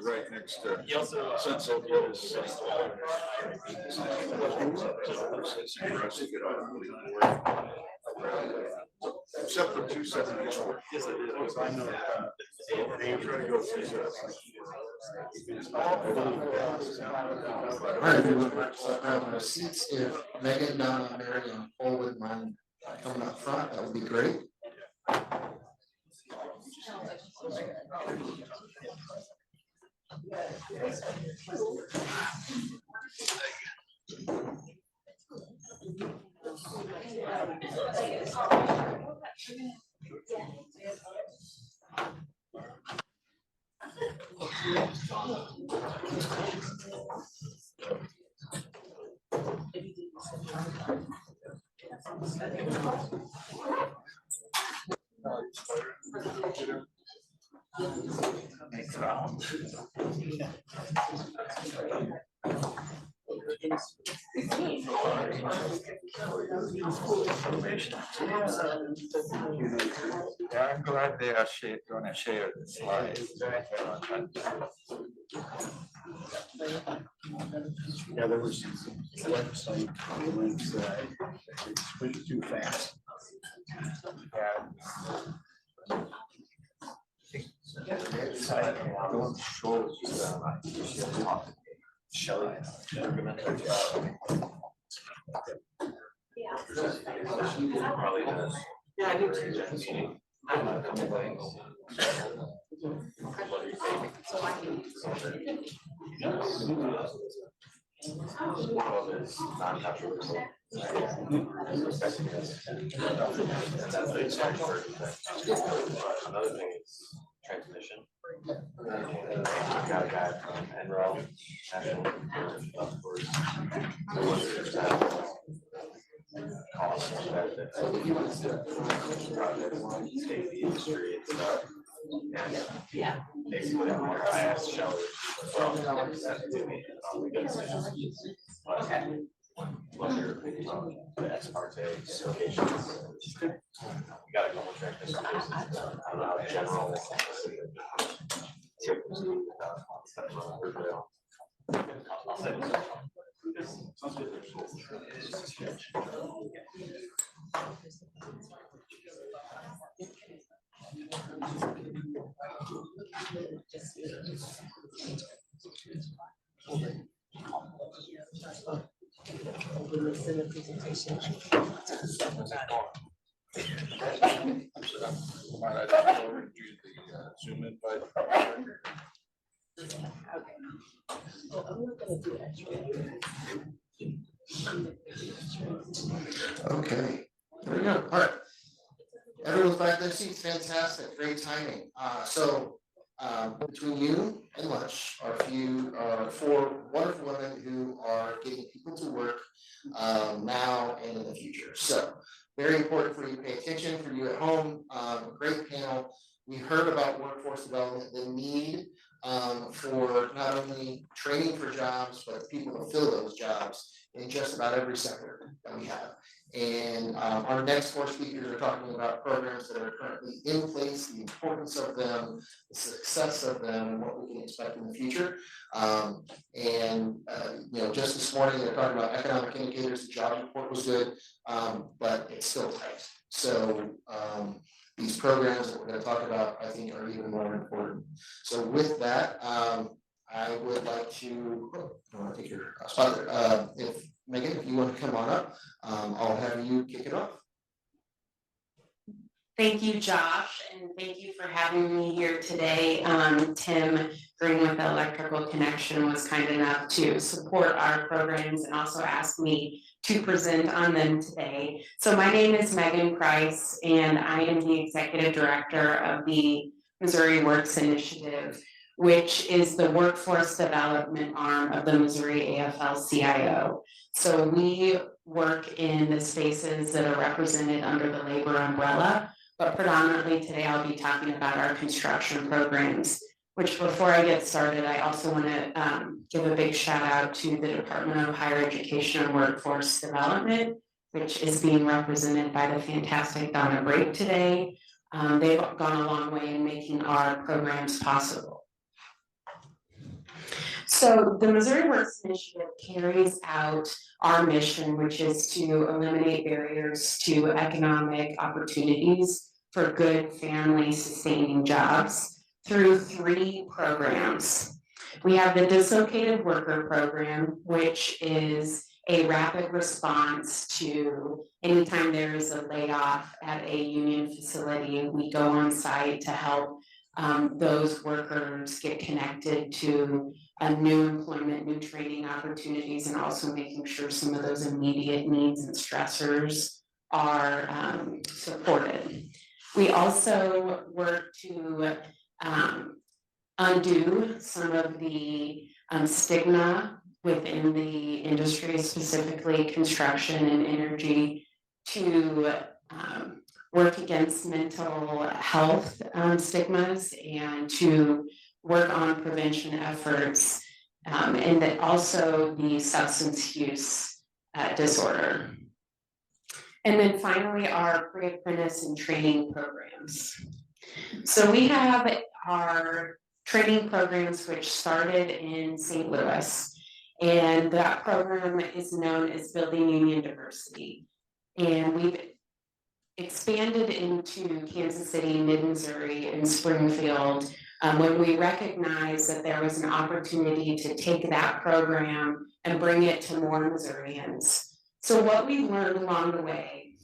right next to Sunset Hills. Except for 274. Yes, it is. I know. I'm trying to go through this. All right, we would like to grab our seats. If Megan, Donna, Mary, and Paul wouldn't mind coming up front, that would be great. Yeah, I'm glad they are going to share the slides. Yeah, there was some website links that went too fast. Shelley. Probably does. Yeah, I do too. So I can. One of them is non-controversial. And that's the exact version. Another thing is transmission. Got a guy from NREL, National of course. Cost benefits. State the industry and stuff. And Yeah. basically, I asked Shelley, well, send it to me, and all we got is what your opinion on the ex parte locations. We got a couple transmission cases, I don't know how general. I'll send it. Sounds good. Send the presentation. Zoom invite. Okay. Well, I'm not gonna do that. Okay, there we go. All right. Everyone's back there. Seats, fantastic. Great timing. Between you and lunch are four wonderful women who are getting people to work now and in the future. So very important for you to pay attention, for you at home. Great panel. We heard about workforce development, the need for not only training for jobs, but people to fill those jobs in just about every sector that we have. And our next four speakers are talking about programs that are currently in place, the importance of them, the success of them, and what we can expect in the future. Just this morning they're talking about economic indicators. The job report was good, but it's still tight. So these programs that we're going to talk about, I think, are even more important. So with that, I would like to take your spot there. If Megan, if you want to come on up, I'll have you kick it off. Thank you, Josh, and thank you for having me here today. Tim Green with the Electrical Connection was kind enough to support our programs and also ask me to present on them today. So my name is Megan Price, and I am the Executive Director of the Missouri Works Initiative, which is the workforce development arm of the Missouri AFL-CIO. So we work in the spaces that are represented under the labor umbrella, but predominantly today I'll be talking about our construction programs, which before I get started, I also want to give a big shout out to the Department of Higher Education and Workforce Development, which is being represented by the fantastic Donna Brake today. They've gone a long way in making our programs possible. So the Missouri Works Initiative carries out our mission, which is to eliminate barriers to economic opportunities for good family sustaining jobs through 3 programs. We have the Dislocated Worker Program, which is a rapid response to anytime there is a layoff at a union facility. We go on site to help those workers get connected to new employment, new training opportunities, and also making sure some of those immediate needs and stressors are supported. We also work to undo some of the stigma within the industry, specifically construction and energy, to work against mental health stigmas and to work on prevention efforts, and that also the substance use disorder. And then finally, our pre-apprentice and training programs. So we have our training programs which started in St. Louis, and that program is known as Building Union Diversity. And we've expanded into Kansas City, Mid-Missouri, and Springfield when we recognized that there was an opportunity to take that program and bring it to more Missourians. So what we learned along the way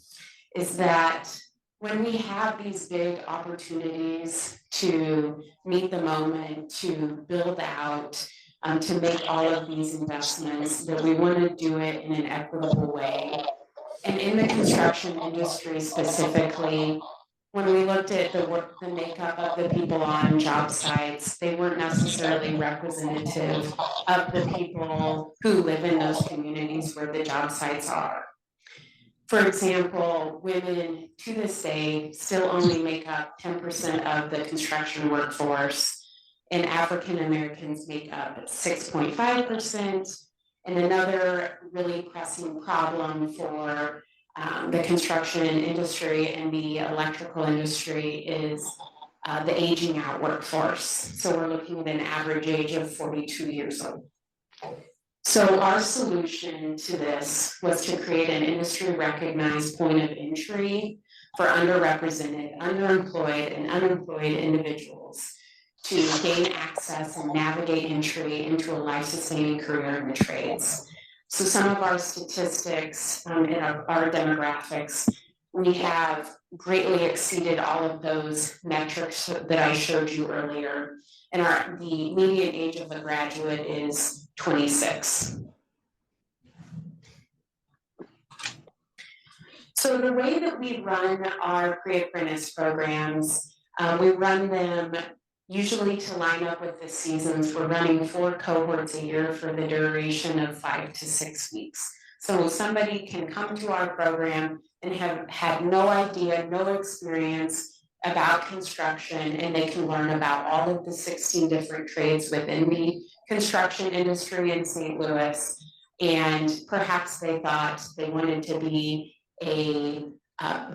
is that when we have these big opportunities to meet the moment, to build out, to make all of these investments, that we want to do it in an equitable way. And in the construction industry specifically, when we looked at the makeup of the people on job sites, they weren't necessarily representative of the people who live in those communities where the job sites are. For example, women to this day still only make up 10% of the construction workforce, and African Americans make up 6.5%. And another really pressing problem for the construction industry and the electrical industry is the aging out workforce. So we're looking at an average age of 42 years old. So our solution to this was to create an industry recognized point of entry for underrepresented, underemployed, and unemployed individuals to gain access and navigate entry into a life-sustaining career in the trades. So some of our statistics in our demographics, we have greatly exceeded all of those metrics that I showed you earlier. And the median age of a graduate is 26. So the way that we run our pre-apprentice programs, we run them usually to line up with the seasons. We're running 4 cohorts a year for the duration of 5 to 6 weeks. So somebody can come to our program and have had no idea, no experience about construction, and they can learn about all of the 16 different trades within the construction industry in St. Louis. And perhaps they thought they wanted to be a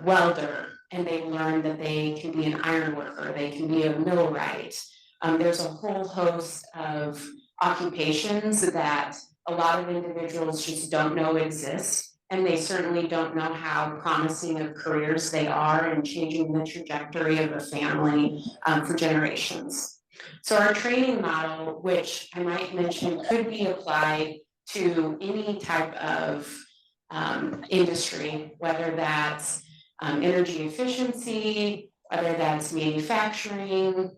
welder, and they learned that they can be an iron worker, they can be a millwright. There's a whole host of occupations that a lot of individuals just don't know exist, and they certainly don't know how promising of careers they are in changing the trajectory of a family for generations. So our training model, which I might mention could be applied to any type of industry, whether that's energy efficiency, whether that's manufacturing,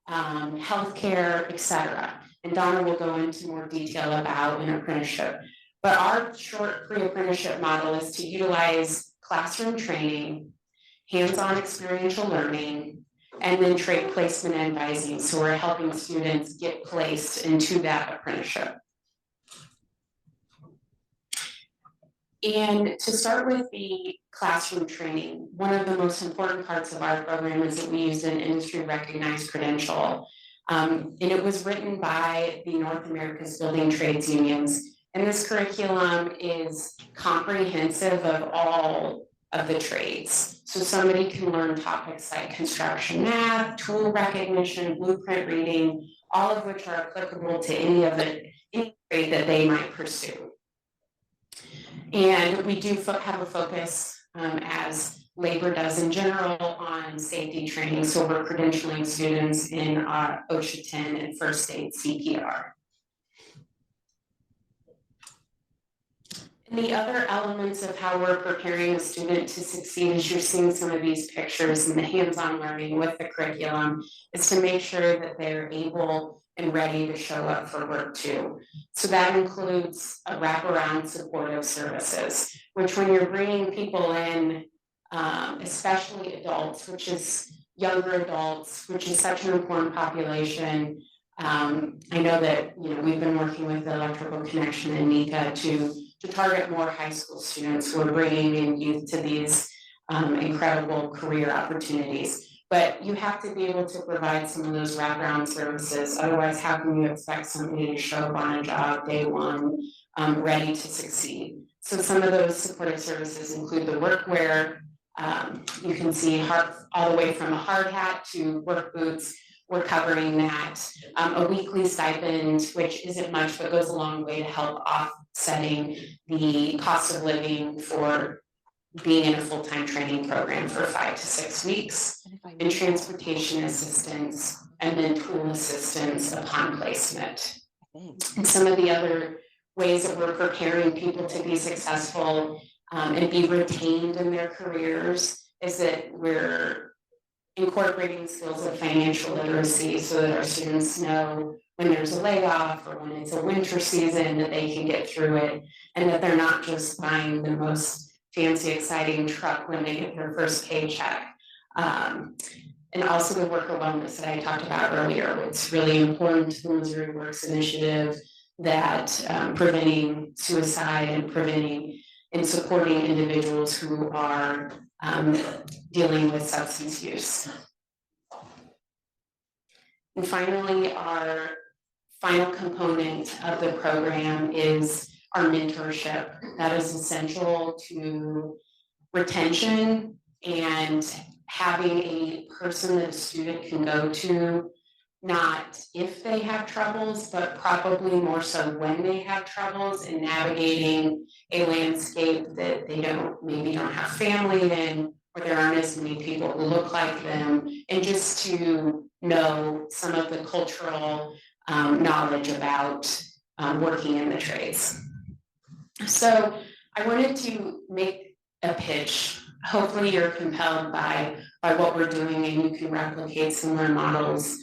healthcare, etc. And Donna will go into more detail about an apprenticeship. But our short pre-apprenticeship model is to utilize classroom training, hands-on experiential learning, and then trade placement advising. So we're helping students get placed into that apprenticeship. And to start with the classroom training, one of the most important parts of our program is that we use an industry recognized credential. And it was written by the North America's Building Trades Unions. And this curriculum is comprehensive of all of the trades. So somebody can learn topics like construction math, tool recognition, blueprint reading, all of which are applicable to any grade that they might pursue. And we do have a focus, as labor does in general, on safety training. So we're credentialing students in OSHA 10 and first aid CPR. And the other elements of how we're preparing a student to succeed, as you're seeing some of these pictures and the hands-on learning with the curriculum, is to make sure that they're able and ready to show up for work too. So that includes a wraparound supportive services, which when you're bringing people in, especially adults, which is younger adults, which is such an important population. I know that, we've been working with the Electrical Connection and NECA to target more high school students who are bringing in youth to these incredible career opportunities. But you have to be able to provide some of those wraparound services. Otherwise, how can you expect somebody to show up on a job day one, ready to succeed? So some of those supportive services include the workwear. You can see all the way from a hard hat to work boots. We're covering that. A weekly stipend, which isn't much, but goes a long way to help offsetting the cost of living for being in a full-time training program for 5 to 6 weeks, and transportation assistance, and then tool assistance upon placement. And some of the other ways that we're preparing people to be successful and be retained in their careers is that we're incorporating skills of financial literacy so that our students know when there's a layoff or when it's a winter season that they can get through it, and that they're not just buying the most fancy, exciting truck when they get their first paycheck. And also the worker wellness that I talked about earlier. It's really important to the Missouri Works Initiative that preventing suicide and preventing and supporting individuals who are dealing with substance use. And finally, our final component of the program is our mentorship. That is essential to retention and having a person that a student can go to, not if they have troubles, but probably more so when they have troubles in navigating a landscape that they maybe don't have family in, or there aren't as many people who look like them, and just to know some of the cultural knowledge about working in the trades. So I wanted to make a pitch. Hopefully you're compelled by what we're doing and you can replicate similar models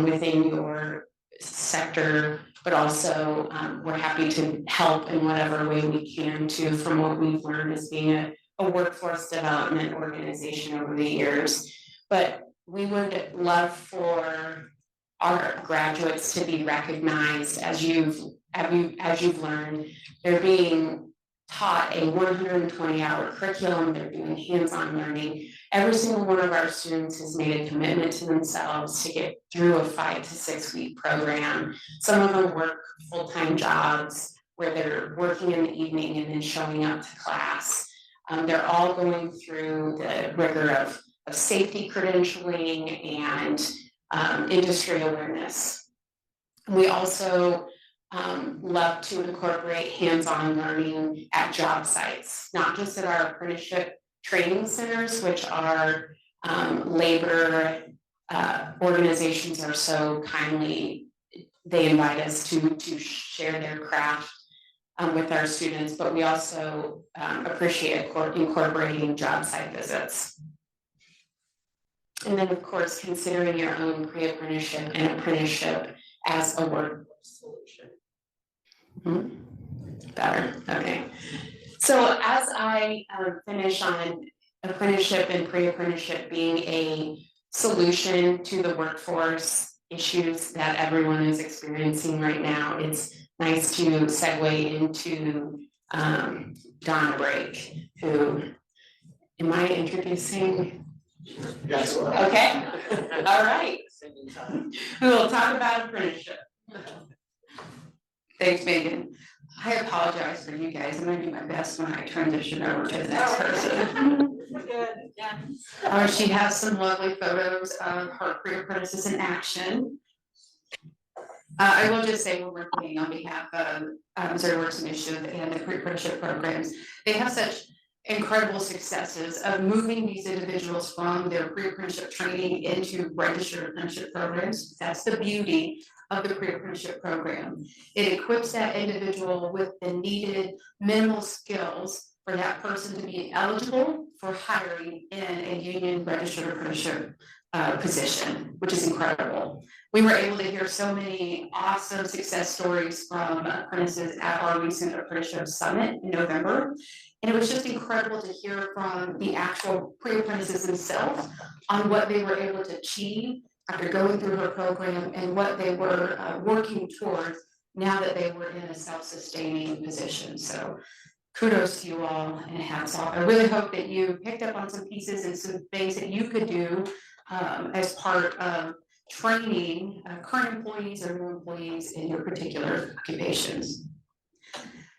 within your sector, but also we're happy to help in whatever way we can too, from what we've learned as being a workforce development organization over the years. But we would love for our graduates to be recognized as you've learned. They're being taught a 120-hour curriculum, they're doing hands-on learning. Every single one of our students has made a commitment to themselves to get through a 5 to 6 week program. Some of them work full-time jobs where they're working in the evening and then showing up to class. They're all going through the rigor of safety credentialing and industry awareness. We also love to incorporate hands-on learning at job sites, not just at our apprenticeship training centers, which are labor organizations are so kindly, they invite us to share their craft with our students, but we also appreciate incorporating job site visits. And then of course, considering your own pre-apprenticeship and apprenticeship as a workforce solution. Better, okay. So as I finish on apprenticeship and pre-apprenticeship being a solution to the workforce issues that everyone is experiencing right now, it's nice to segue into Donna Brake, who, am I introducing? Yes. Okay, all right. Who will talk about apprenticeship. Thanks, Megan. I apologize for you guys. I'm gonna do my best when I transition over to the next person. Good, yeah. She has some lovely photos of her career apprentices in action. I will just say we're working on behalf of Missouri Works Initiative and the pre-apprenticeship programs. They have such incredible successes of moving these individuals from their pre-apprenticeship training into registered apprenticeship programs. That's the beauty of the pre-apprenticeship program. It equips that individual with the needed minimal skills for that person to be eligible for hiring in a union registered apprenticeship position, which is incredible. We were able to hear so many awesome success stories from apprentices at our recent apprenticeship summit in November. And it was just incredible to hear from the actual pre-apprentices themselves on what they were able to achieve after going through her program and what they were working towards now that they were in a self-sustaining position. So kudos to you all and hats off. I really hope that you picked up on some pieces and some things that you could do as part of training current employees or new employees in your particular occupations.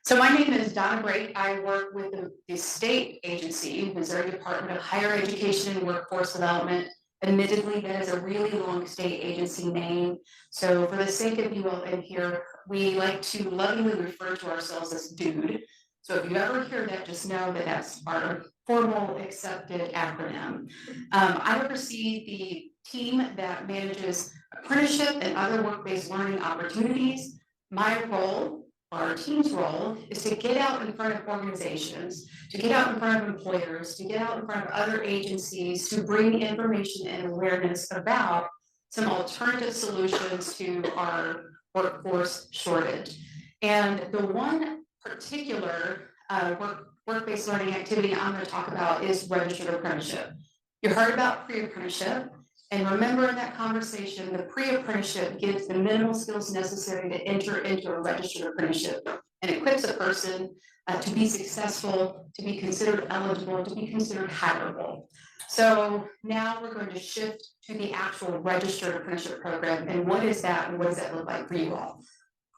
So my name is Donna Brake. I work with the state agency, Missouri Department of Higher Education and Workforce Development. Admittedly, that is a really long state agency name. So for the sake of you all in here, we like to lovingly refer to ourselves as DUDE. So if you ever hear that, just know that that's our formal accepted acronym. I oversee the team that manages apprenticeship and other work-based learning opportunities. My role, our team's role, is to get out in front of organizations, to get out in front of employers, to get out in front of other agencies, to bring information and awareness about some alternative solutions to our workforce shortage. And the one particular work-based learning activity I'm going to talk about is registered apprenticeship. You heard about pre-apprenticeship, and remember in that conversation, the pre-apprenticeship gives the minimal skills necessary to enter into a registered apprenticeship and equips a person to be successful, to be considered eligible, to be considered hireable. So now we're going to shift to the actual registered apprenticeship program, and what is that and what does that look like for you all?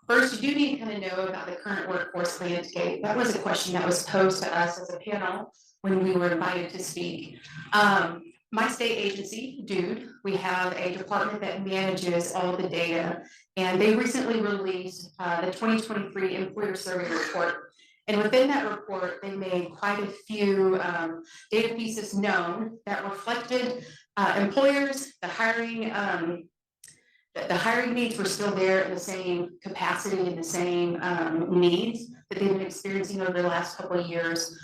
First, you do need to kind of know about the current workforce landscape. That was a question that was posed to us as a panel when we were invited to speak. My state agency, DUDE, we have a department that manages all the data, and they recently released the 2023 Employer Survey Report. And within that report, they made quite a few data pieces known that reflected employers, the hiring needs were still there in the same capacity and the same needs that they've been experiencing over the last couple of years.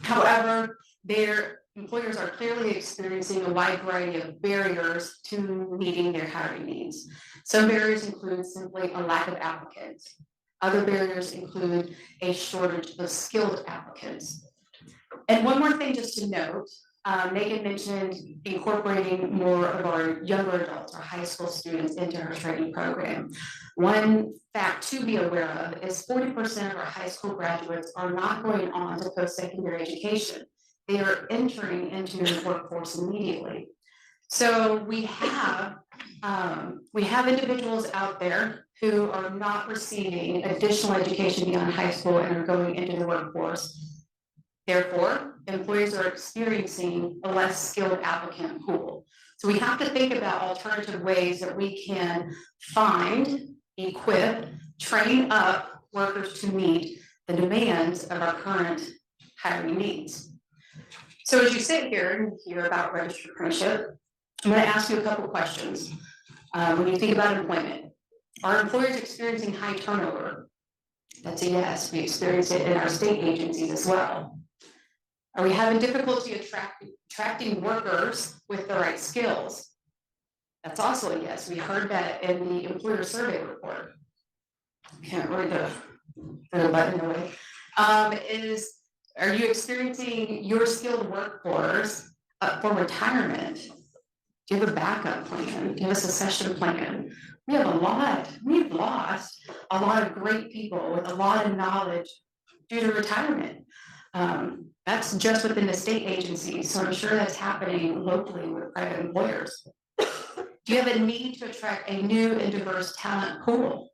However, their employers are clearly experiencing a wide variety of barriers to meeting their hiring needs. Some barriers include simply a lack of applicants. Other barriers include a shortage of skilled applicants. And one more thing just to note, Megan mentioned incorporating more of our younger adults, our high school students into her training program. One fact to be aware of is 40% of our high school graduates are not going on to post-secondary education. They are entering into the workforce immediately. So we have individuals out there who are not receiving additional education beyond high school and are going into the workforce. Therefore, employers are experiencing a less skilled applicant pool. So we have to think about alternative ways that we can find, equip, train up workers to meet the demands of our current hiring needs. So as you sit here and hear about registered apprenticeship, I'm going to ask you a couple questions. When you think about employment, are employers experiencing high turnover? That's a yes. We experience it in our state agencies as well. Are we having difficulty attracting workers with the right skills? That's also a yes. We heard that in the employer survey report. Can't read the button away. Are you experiencing your skilled workforce for retirement? Do you have a backup plan? Do you have a succession plan? We've lost a lot of great people with a lot of knowledge due to retirement. That's just within the state agencies, so I'm sure that's happening locally with private employers. Do you have a need to attract a new and diverse talent pool?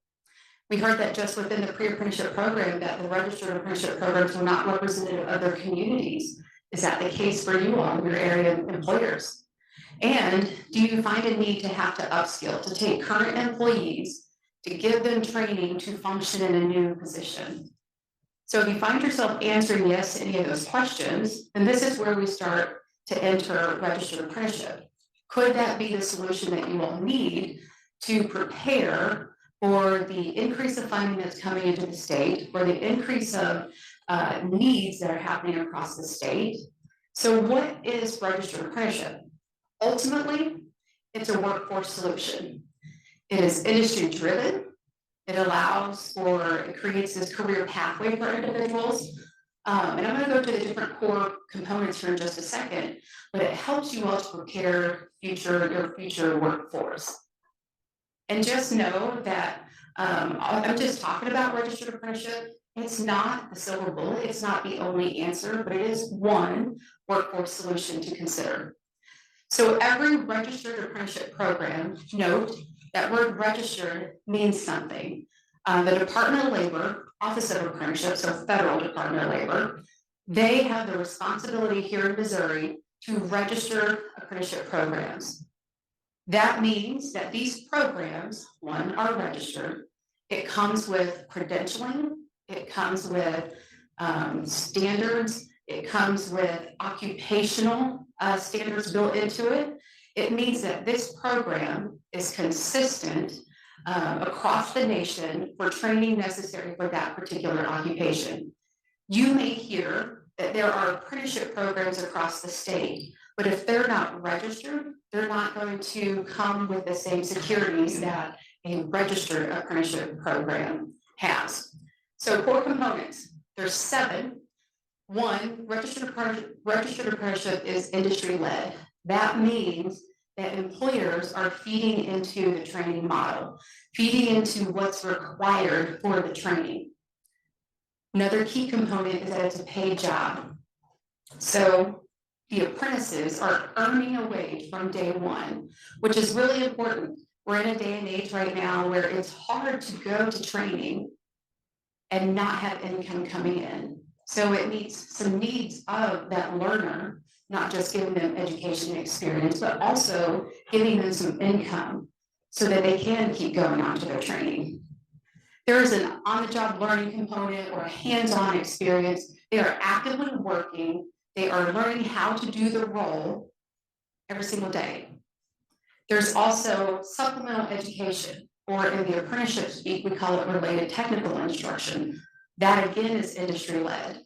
We heard that just within the pre-apprenticeship program that the registered apprenticeship programs were not representative of their communities. Is that the case for you all in your area of employers? And do you find a need to have to upskill, to take current employees, to give them training to function in a new position? So if you find yourself answering yes to any of those questions, then this is where we start to enter registered apprenticeship. Could that be the solution that you all need to prepare for the increase of funding that's coming into the state, or the increase of needs that are happening across the state? So what is registered apprenticeship? Ultimately, it's a workforce solution. It is industry driven. It allows for, it creates this career pathway for individuals. And I'm gonna go to the different core components here in just a second, but it helps you all to prepare your future workforce. And just know that I'm just talking about registered apprenticeship. It's not the silver bullet, it's not the only answer, but it is one workforce solution to consider. So every registered apprenticeship program, note that word registered means something. The Department of Labor, Office of Apprenticeship, so Federal Department of Labor, they have the responsibility here in Missouri to register apprenticeship programs. That means that these programs, one, are registered. It comes with credentialing, it comes with standards, it comes with occupational standards built into it. It means that this program is consistent across the nation for training necessary for that particular occupation. You may hear that there are apprenticeship programs across the state, but if they're not registered, they're not going to come with the same securities that a registered apprenticeship program has. So core components, there's 7. 1, registered apprenticeship is industry-led. That means that employers are feeding into the training model, feeding into what's required for the training. Another key component is that it's a paid job. So the apprentices are earning a wage from day one, which is really important. We're in a day and age right now where it's hard to go to training and not have income coming in. So it meets some needs of that learner, not just giving them education and experience, but also giving them some income so that they can keep going on to their training. There is an on-the-job learning component or a hands-on experience. They are actively working. They are learning how to do the role every single day. There's also supplemental education, or in the apprenticeship speak, we call it related technical instruction. That again is industry-led.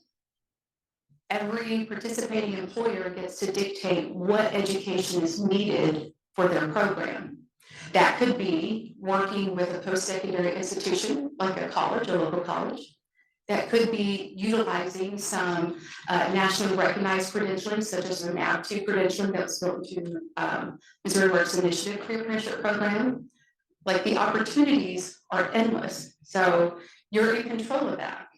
Every participating employer gets to dictate what education is needed for their program. That could be working with a post-secondary institution, like a college, a local college. That could be utilizing some nationally recognized credentialing, such as the NAV2 credentialing that was built into Missouri Works Initiative Pre-Apprenticeship Program. Like, the opportunities are endless, so you're in control of that.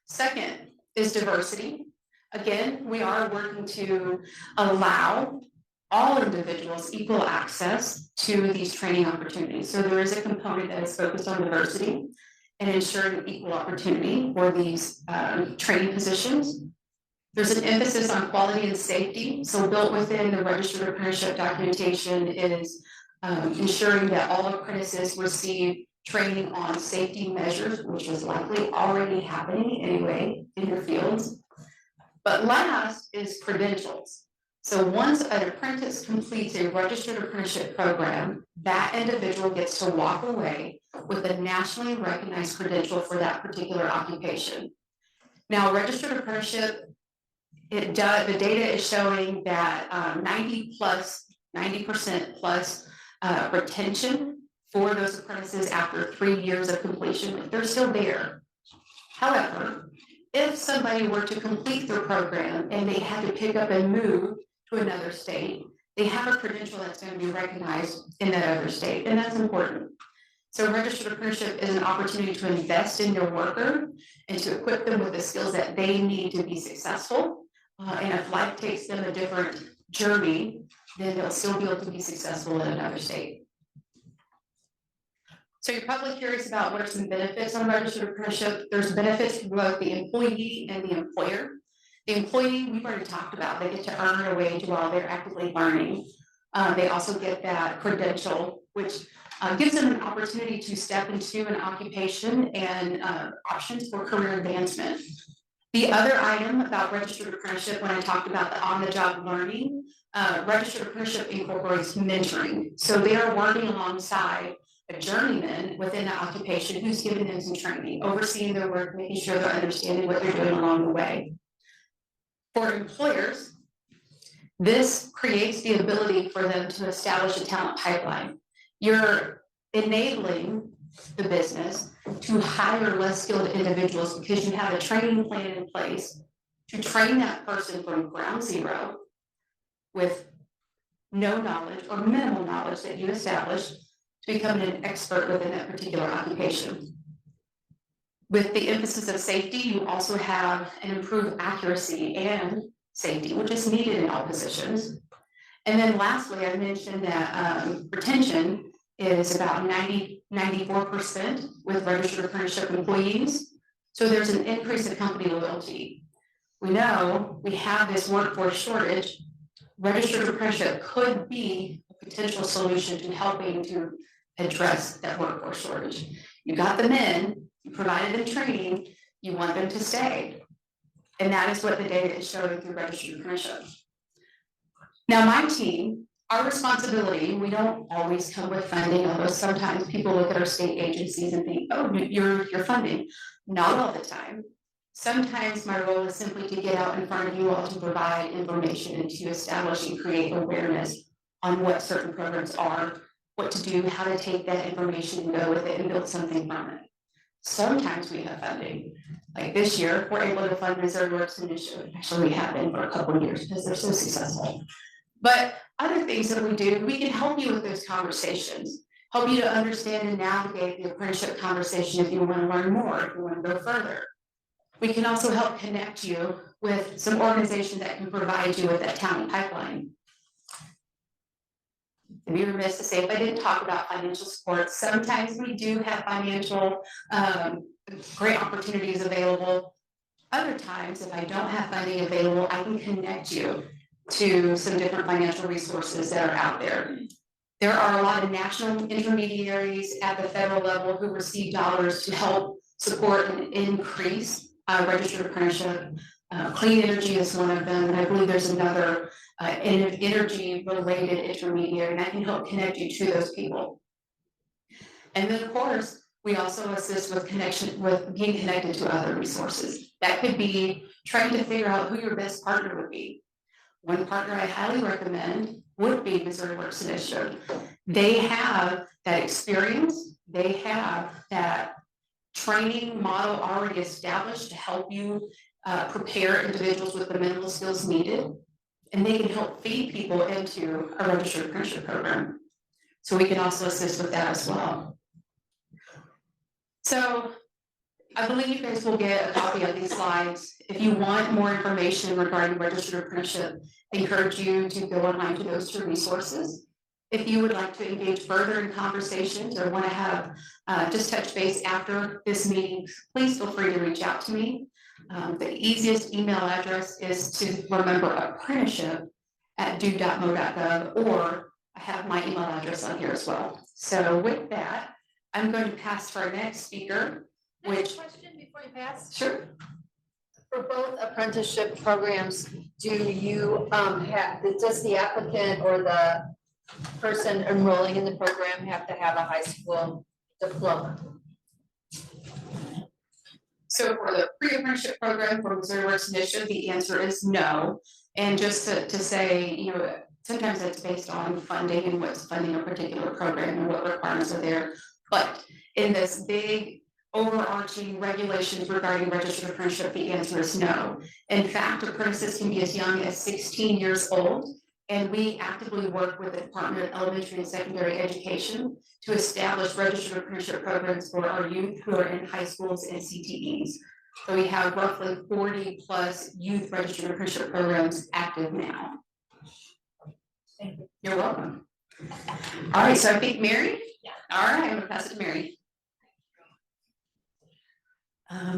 Second is diversity. Again, we are working to allow all individuals equal access to these training opportunities. So there is a component that is focused on diversity and ensuring equal opportunity for these training positions. There's an emphasis on quality and safety. So built within the registered apprenticeship documentation is ensuring that all apprentices receive training on safety measures, which is likely already happening anyway in your fields. But last is credentials. So once an apprentice completes a registered apprenticeship program, that individual gets to walk away with a nationally recognized credential for that particular occupation. Now, registered apprenticeship, the data is showing that 90% plus retention for those apprentices after 3 years of completion. They're still there. However, if somebody were to complete their program and they had to pick up and move to another state, they have a credential that's going to be recognized in that other state, and that's important. So registered apprenticeship is an opportunity to invest in your worker and to equip them with the skills that they need to be successful. And if life takes them a different journey, then they'll still be able to be successful in another state. So you're probably curious about what are some benefits on registered apprenticeship. There's benefits for both the employee and the employer. The employee, we've already talked about, they get to earn a wage while they're actively learning. They also get that credential, which gives them an opportunity to step into an occupation and options for career advancement. The other item about registered apprenticeship, when I talked about the on-the-job learning, registered apprenticeship incorporates mentoring. So they are working alongside a journeyman within the occupation who's giving them some training, overseeing their work, making sure they're understanding what they're doing along the way. For employers, this creates the ability for them to establish a talent pipeline. You're enabling the business to hire less skilled individuals because you have a training plan in place to train that person from ground zero with no knowledge or minimal knowledge that you establish to become an expert within that particular occupation. With the emphasis of safety, you also have an improved accuracy and safety, which is needed in all positions. And then lastly, I mentioned that retention is about 94% with registered apprenticeship employees. So there's an increase in company loyalty. We know we have this workforce shortage. Registered apprenticeship could be a potential solution to helping to address that workforce shortage. You got them in, you provided them training, you want them to stay. And that is what the data is showing through registered apprenticeship. Now, my team, our responsibility, we don't always come with funding, although sometimes people look at our state agencies and think, oh, you're funding. Not all the time. Sometimes my role is simply to get out in front of you all to provide information and to establish and create awareness on what certain programs are, what to do, how to take that information and go with it and build something from it. Sometimes we have funding. Like this year, we're able to fund Missouri Works Initiative. Actually, we have been for a couple of years because they're so successful. But other things that we do, we can help you with those conversations, help you to understand and navigate the apprenticeship conversation if you want to learn more, if you want to go further. We can also help connect you with some organizations that can provide you with that talent pipeline. I'd be remiss to say if I didn't talk about financial support. Sometimes we do have financial great opportunities available. Other times, if I don't have funding available, I can connect you to some different financial resources that are out there. There are a lot of national intermediaries at the federal level who receive dollars to help support and increase registered apprenticeship. Clean Energy is one of them, and I believe there's another energy-related intermediary, and I can help connect you to those people. And then, of course, we also assist with being connected to other resources. That could be trying to figure out who your best partner would be. One partner I highly recommend would be Missouri Works Initiative. They have that experience, they have that training model already established to help you prepare individuals with the minimal skills needed, and they can help feed people into a registered apprenticeship program. So we can also assist with that as well. So I believe you guys will get a copy of these slides. If you want more information regarding registered apprenticeship, I encourage you to go online to those two resources. If you would like to engage further in conversations or want to have just touch base after this meeting, please feel free to reach out to me. The easiest email address is to remember apprenticeship@duke.mo.gov, or I have my email address on here as well. So with that, I'm going to pass to our next speaker, which. Question before you pass? Sure. For both apprenticeship programs, do you does the applicant or the person enrolling in the program have to have a high school diploma? So for the pre-apprenticeship program for Missouri Works Initiative, the answer is no. And just to say, you know, sometimes that's based on funding and what's funding a particular program and what requirements are there. But in this big overarching regulations regarding registered apprenticeship, the answer is no. In fact, apprentices can be as young as 16 years old, and we actively work with the Department of Elementary and Secondary Education to establish registered apprenticeship programs for our youth who are in high schools and CTEs. So we have roughly 40 plus youth registered apprenticeship programs active now. Thank you. You're welcome. All right, so I think Mary? Yeah. All right, I'm gonna pass it to Mary.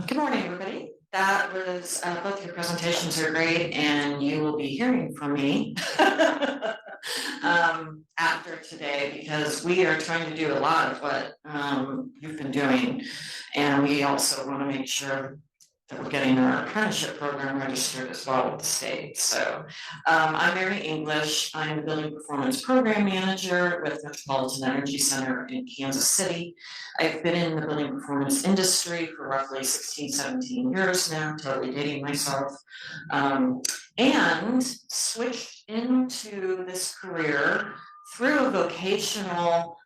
Good morning, everybody. that was, both your presentations are great and you will be hearing from me after today, because we are trying to do a lot of what you've been doing. And we also want to make sure that we're getting our apprenticeship program registered as well with the state. So I'm Mary English. I'm the Building Performance Program Manager with Metropolitan Energy Center in Kansas City. I've been in the building performance industry for roughly 16, 17 years now, totally dating myself. And switched into this career through a vocational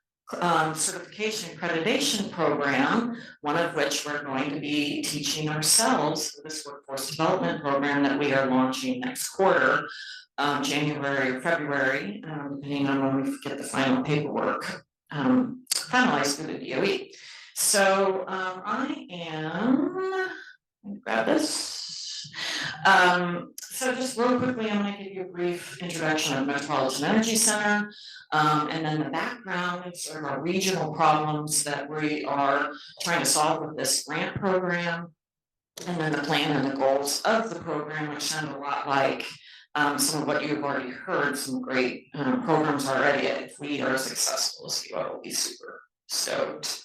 certification accreditation program, one of which we're going to be teaching ourselves for this workforce development program that we are launching next quarter, January or February, depending on when we get the final paperwork finalized through the DOE. So I am, let me grab this. So just real quickly, I'm going to give you a brief introduction of Metropolitan Energy Center, and then the background of sort of our regional problems that we are trying to solve with this grant program, and then the plan and the goals of the program, which sound a lot like some of what you've already heard, some great programs already. If we are as successful as you are, we'll be super stoked.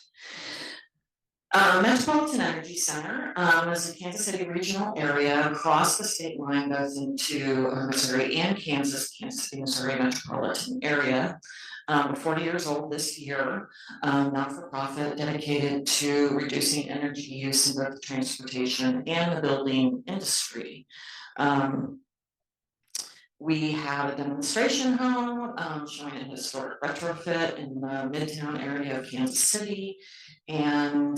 Metropolitan Energy Center is a Kansas City regional area across the state line, goes into Missouri and Kansas City, Missouri metropolitan area. 40 years old this year, not-for-profit dedicated to reducing energy use in both the transportation and the building industry. We have a demonstration home showing a historic retrofit in the Midtown area of Kansas City. And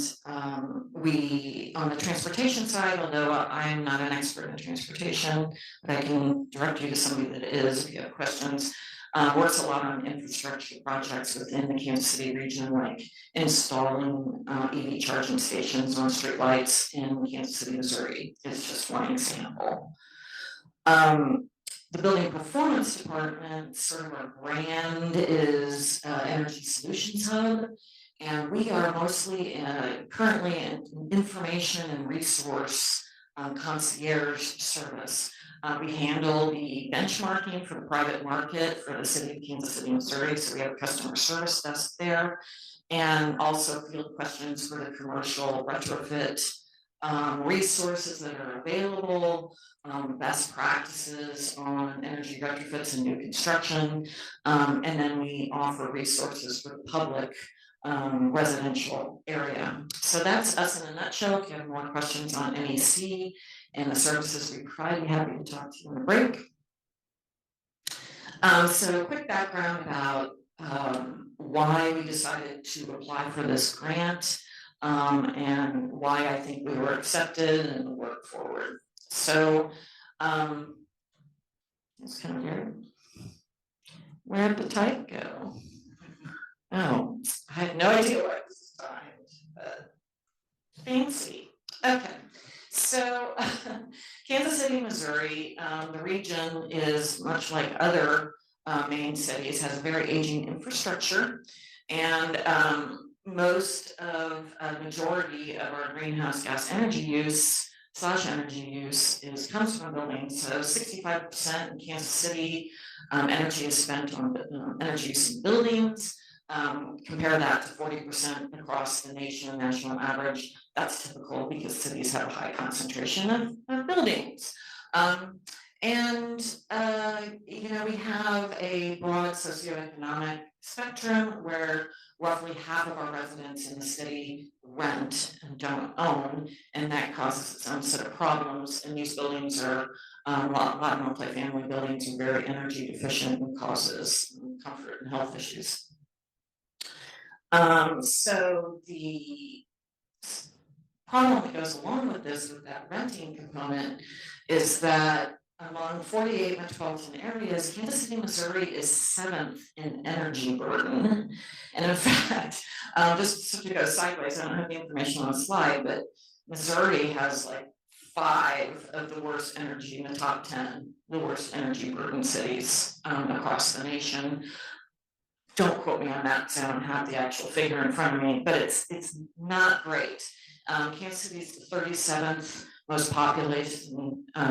we, on the transportation side, although I am not an expert in transportation, but I can direct you to somebody that is if you have questions, works a lot on infrastructure projects within the Kansas City region, like installing EV charging stations on streetlights in Kansas City, Missouri is just one example. The Building Performance Department, sort of our brand is Energy Solutions Hub. And we are mostly currently an information and resource concierge service. We handle the benchmarking for the private market for the city of Kansas City, Missouri. So we have a customer service desk there, and also field questions for the commercial retrofit resources that are available, best practices on energy retrofits and new construction. And then we offer resources for the public residential area. So that's us in a nutshell. If you have more questions on NEC and the services we provide, I'm happy to talk to you on the break. So a quick background about why we decided to apply for this grant and why I think we were accepted and work forward. So it's kind of weird. Where did the type go? Oh, I had no idea where it was signed, but fancy. Okay, so Kansas City, Missouri, the region is much like other main cities, has a very aging infrastructure, and most of a majority of our greenhouse gas energy use comes from buildings. So 65% in Kansas City, energy is spent on energy use in buildings. Compare that to 40% across the nation, national average. That's typical because cities have a high concentration of buildings. You know, we have a broad socioeconomic spectrum where roughly half of our residents in the city rent and don't own, and that causes its own set of problems. And these buildings are, a lot of multifamily buildings are very energy deficient and causes comfort and health issues. So the problem that goes along with this, with that renting component, is that among 48 metropolitan areas, Kansas City, Missouri is 7th in energy burden. And in fact, just to go sideways, I don't have the information on the slide, but Missouri has like 5 of the worst energy in the top 10, the worst energy burden cities across the nation. Don't quote me on that because I don't have the actual figure in front of me, but it's not great. Kansas City is the 37th most populous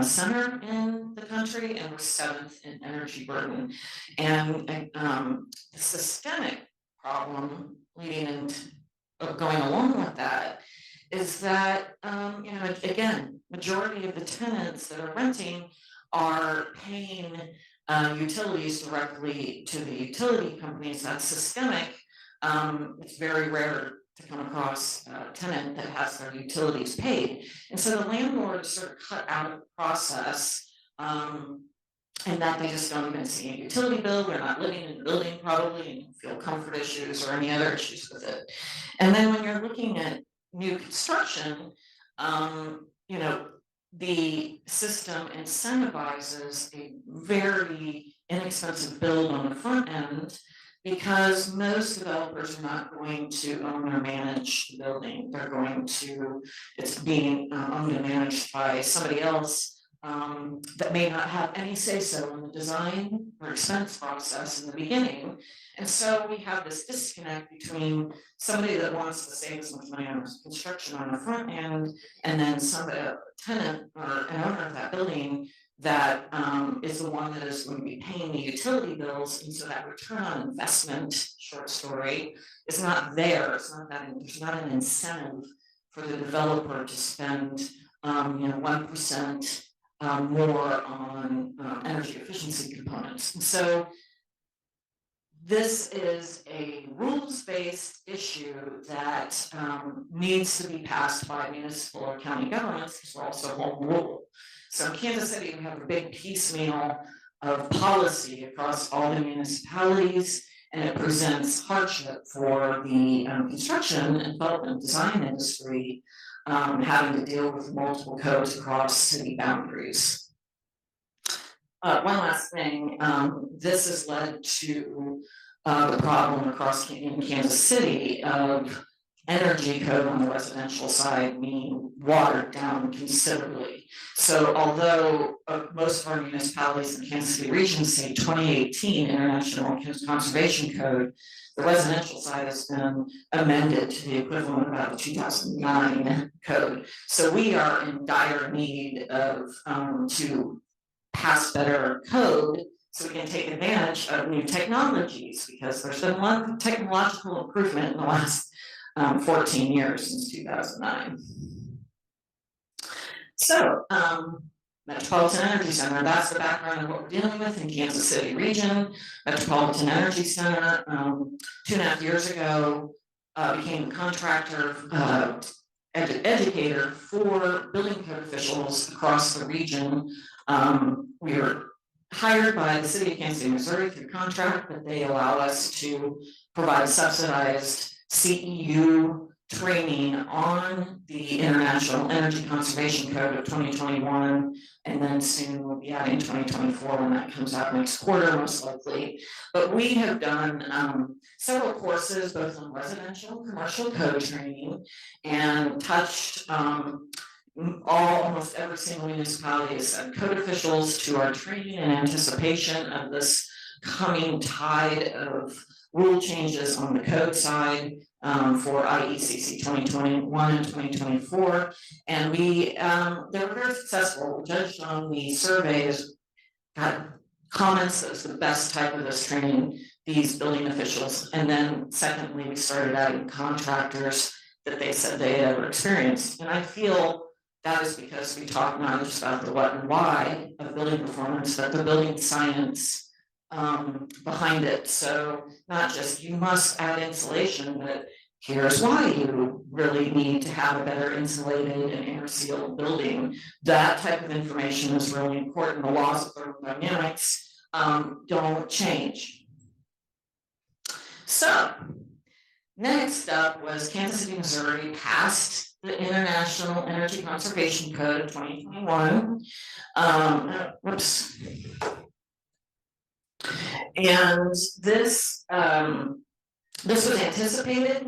center in the country, and we're 7th in energy burden. And the systemic problem leading into going along with that is that, again, majority of the tenants that are renting are paying utilities directly to the utility companies. That's systemic. It's very rare to come across a tenant that has their utilities paid. And so the landlord sort of cut out of the process, and that they just don't even see a utility bill. They're not living in the building probably and feel comfort issues or any other issues with it. And then when you're looking at new construction, the system incentivizes a very inexpensive build on the front end, because most developers are not going to own or manage the building. They're going to, it's being owned and managed by somebody else that may not have any say-so in the design or expense process in the beginning. And so we have this disconnect between somebody that wants to save as much money on construction on the front end, and then somebody, a tenant or an owner of that building that is the one that is going to be paying the utility bills. And so that return on investment, short story, is not there. It's not that, there's not an incentive for the developer to spend 1% more on energy efficiency components. And so this is a rules-based issue that needs to be passed by municipal or county governments, because we're also home rule. So in Kansas City, we have a big piecemeal of policy across all the municipalities, and it presents hardship for the construction and development design industry, having to deal with multiple codes across city boundaries. One last thing, this has led to the problem in Kansas City of energy code on the residential side being watered down considerably. So although most of our municipalities in the Kansas City region say 2018 International Conservation Code, the residential side has been amended to the equivalent of about the 2009 code. So we are in dire need of to pass better code so we can take advantage of new technologies, because there's been one technological improvement in the last 14 years since 2009. So, Metropolitan Energy Center, that's the background of what we're dealing with in Kansas City region. Metropolitan Energy Center, 2.5 years ago, became a contractor, educator for building code officials across the region. We were hired by the city of Kansas City, Missouri through contract, but they allow us to provide subsidized CEU training on the International Energy Conservation Code of 2021, and then soon we'll be adding 2024 when that comes out next quarter, most likely. But we have done several courses, both on residential and commercial code training, and touched almost every single municipality has sent code officials to our training in anticipation of this coming tide of rule changes on the code side for IECC 2021 and 2024. And we they were very successful. We judged on the surveys, got comments that was the best type of this training, these building officials. And then secondly, we started adding contractors that they said they had ever experienced. And I feel that is because we talk not just about the what and why of building performance, but the building science behind it. So not just you must add insulation, but here's why you really need to have a better insulated and air sealed building. That type of information is really important. The laws of thermodynamics don't change. So next up was Kansas City, Missouri passed the International Energy Conservation Code of 2021. Whoops. And this was anticipated,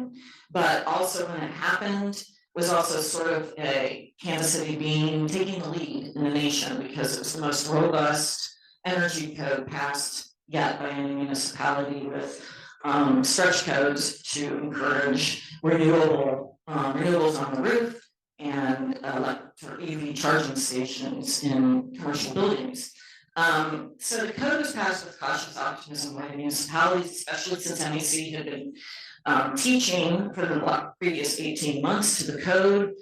but also when it happened was also sort of a Kansas City taking the lead in the nation, because it was the most robust energy code passed yet by any municipality, with stretch codes to encourage renewables on the roof, and EV charging stations in commercial buildings. So the code was passed with cautious optimism by municipalities, especially since NEC had been teaching for the previous 18 months to the code.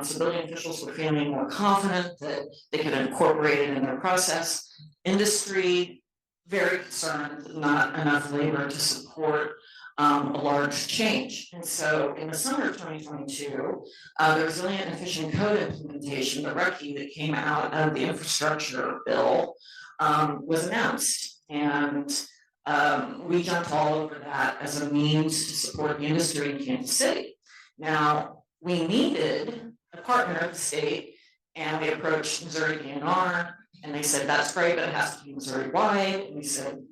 So building officials were feeling more confident that they could incorporate it in their process. Industry, very concerned that not enough labor to support a large change. And so in the summer of 2022, the Resilient and Efficient Code implementation, the RECI that came out of the infrastructure bill, was announced. And we jumped all over that as a means to support the industry in Kansas City. Now, we needed a partner of the state, and we approached Missouri DNR, and they said, that's great, but it has to be Missouri-wide. And we said,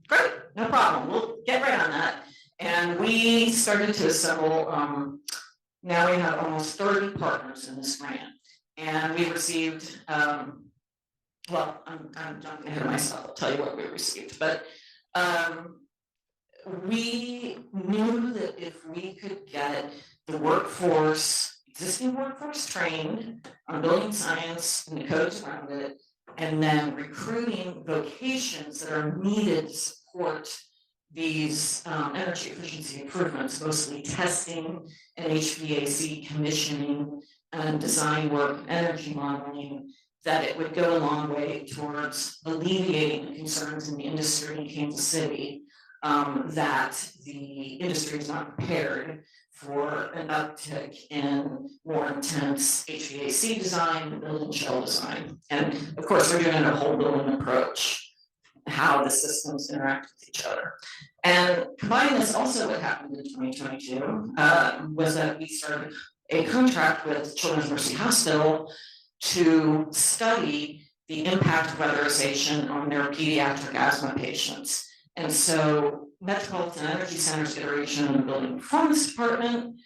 great, no problem, we'll get right on that. And we started to assemble, now we have almost 30 partners in this grant. And we received, well, I'm jumping ahead of myself, I'll tell you what we received, but we knew that if we could get the workforce, existing workforce trained on building science and the codes around it, and then recruiting vocations that are needed to support these energy efficiency improvements, mostly testing and HVAC commissioning and design work, energy modeling, that it would go a long way towards alleviating the concerns in the industry in Kansas City, that the industry is not prepared for an uptick in more intense HVAC design and building shell design. And of course, we're doing a whole building approach, how the systems interact with each other. And combining this also, what happened in 2022 was that we started a contract with Children's Mercy Hospital to study the impact of weatherization on their pediatric asthma patients. And so Metropolitan Energy Center's iteration of the Building Performance Department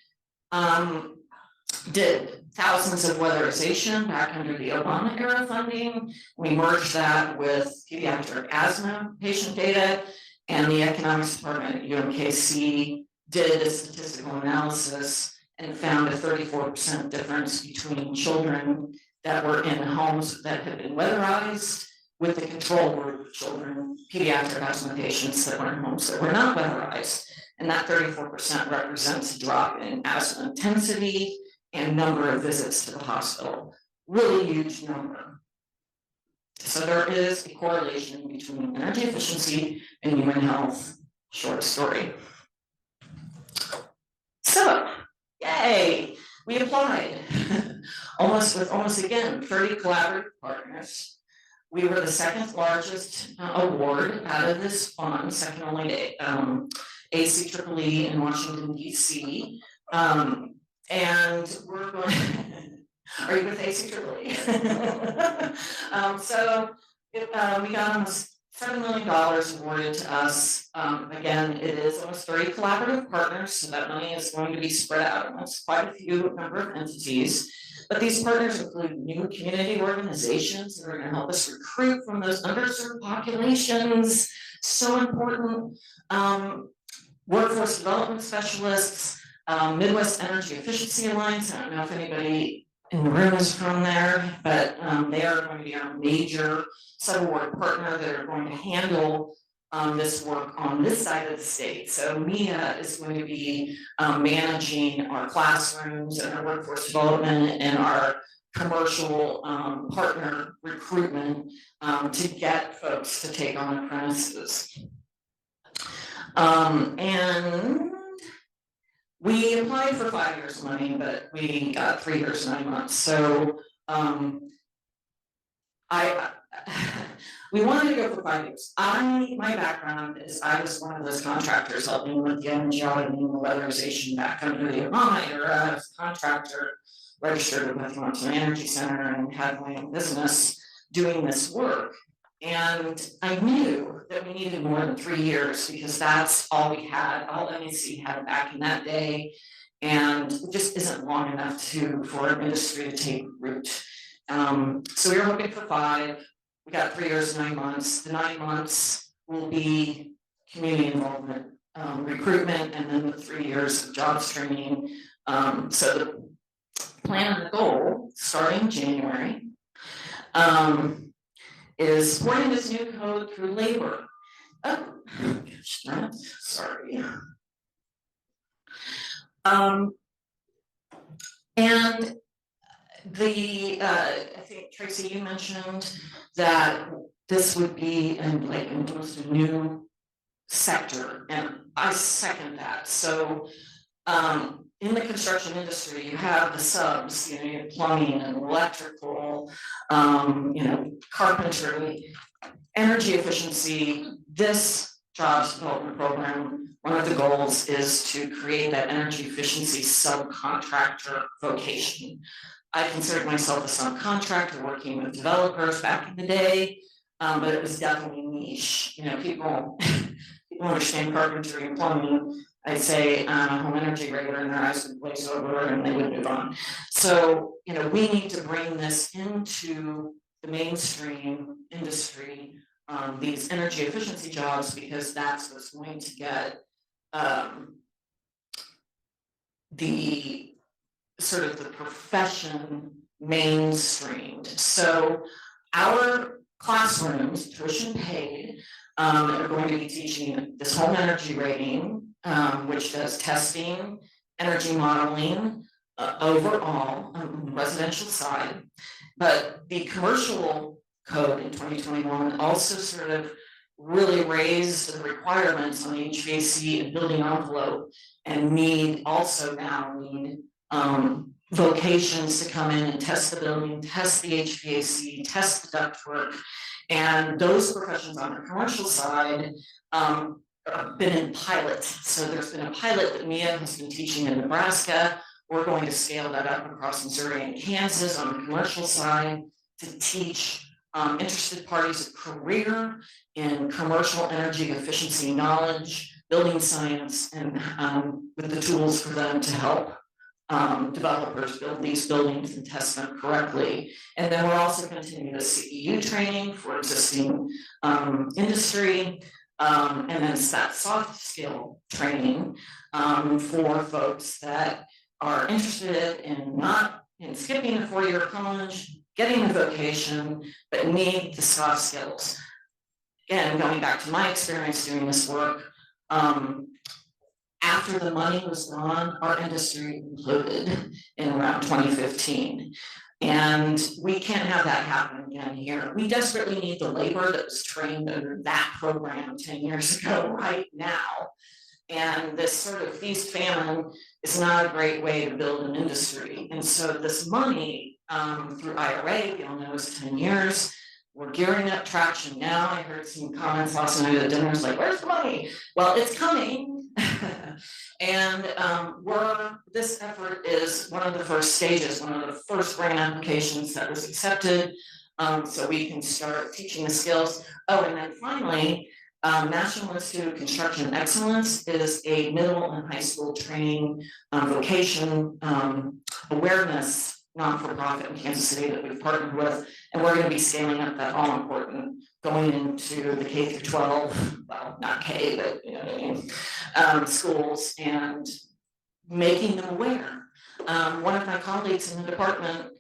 did thousands of weatherization back under the Obama era funding. We merged that with pediatric asthma patient data, and the economics department at UMKC did a statistical analysis and found a 34% difference between children that were in homes that had been weatherized with the control group of children, pediatric asthma patients that were in homes that were not weatherized. And that 34% represents a drop in asthma intensity and number of visits to the hospital. Really huge number. So there is a correlation between energy efficiency and human health. Short story. So, yay, we applied. almost again, 30 collaborative partners. We were the second largest award out of this fund, second only to ACEEE in Washington, DC. And we're going, are you with ACEEE? We got almost $7 million awarded to us. Again, it is almost 30 collaborative partners, so that money is going to be spread out amongst quite a few number of entities. But these partners include new community organizations that are going to help us recruit from those underserved populations. So important. Workforce development specialists, Midwest Energy Efficiency Alliance. I don't know if anybody in the room is from there, but they are going to be our major sub-award partner that are going to handle this work on this side of the state. So MIA is going to be managing our classrooms and our workforce development and our commercial partner recruitment to get folks to take on apprentices. And we applied for 5 years money, but we got 3 years, 9 months. So we wanted to go for 5 years. My background is I was one of those contractors helping with the energy auditing and the weatherization back under the Obama era. I was a contractor registered with Metropolitan Energy Center and had my own business doing this work. And I knew that we needed more than 3 years because that's all we had, all NEC had back in that day. And it just isn't long enough for our industry to take root. So we were hoping for 5. We got 3 years, 9 months. The 9 months will be community involvement, recruitment, and then the 3 years of jobs training. So the plan and the goal, starting January, is supporting this new code through labor. Oh, sorry. And the, I think Tracy, you mentioned that this would be like almost a new sector, and I second that. So in the construction industry, you have the subs, you know, you have plumbing and electrical, you know, carpentry, energy efficiency. This jobs development program, one of the goals is to create that energy efficiency subcontractor vocation. I considered myself a subcontractor working with developers back in the day, but it was definitely niche. You know, people understand carpentry and plumbing. I'd say home energy rater and their eyes would glaze over and they would move on. So, you know, we need to bring this into the mainstream industry, these energy efficiency jobs, because that's what's going to get the sort of the profession mainstreamed. So our classrooms, tuition paid, are going to be teaching this home energy rating, which does testing, energy modeling, overall on the residential side. But the commercial code in 2021 also sort of really raised the requirements on the HVAC and building envelope, and also now need vocations to come in and test the building, test the HVAC, test the ductwork. And those professions on the commercial side have been in pilot. So there's been a pilot that Mia has been teaching in Nebraska. We're going to scale that up across Missouri and Kansas on the commercial side to teach interested parties a career in commercial energy efficiency knowledge, building science, and with the tools for them to help developers build these buildings and test them correctly. And then we're also continuing the CEU training for existing industry, and then it's that soft skill training for folks that are interested in not in skipping a 4-year college, getting a vocation, but need the soft skills. Again, going back to my experience doing this work, after the money was gone, our industry imploded in around 2015. And we can't have that happen again here. We desperately need the labor that was trained under that program 10 years ago right now. And this sort of feast famine is not a great way to build an industry. And so this money through IRA, you'll know, is 10 years. We're gearing up traction now. I heard some comments last night at dinner, like, where's the money? Well, it's coming. And this effort is one of the first stages, one of the first grant applications that was accepted. So we can start teaching the skills. Oh, and then finally, National Institute of Construction Excellence is a middle and high school training vocation awareness non-for-profit in Kansas City that we've partnered with, and we're going to be scaling up that all important going into the K through 12, well, not K, but you know what I mean, schools, and making them aware. One of my colleagues in the department,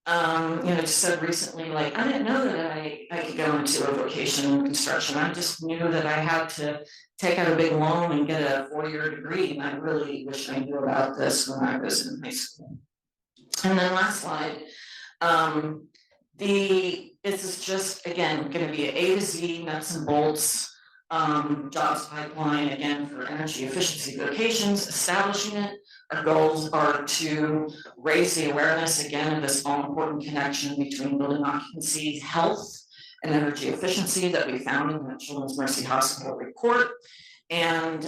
you know, just said recently, like, I didn't know that I could go into a vocation in construction. I just knew that I had to take out a big loan and get a 4-year degree, and I really wish I knew about this when I was in high school. And then last slide, this is just, again, going to be an A to Z, nuts and bolts, jobs pipeline, again, for energy efficiency vocations, establishing it. Our goals are to raise the awareness, again, of this all-important connection between building occupancy, health, and energy efficiency that we found in the Children's Mercy Hospital report, and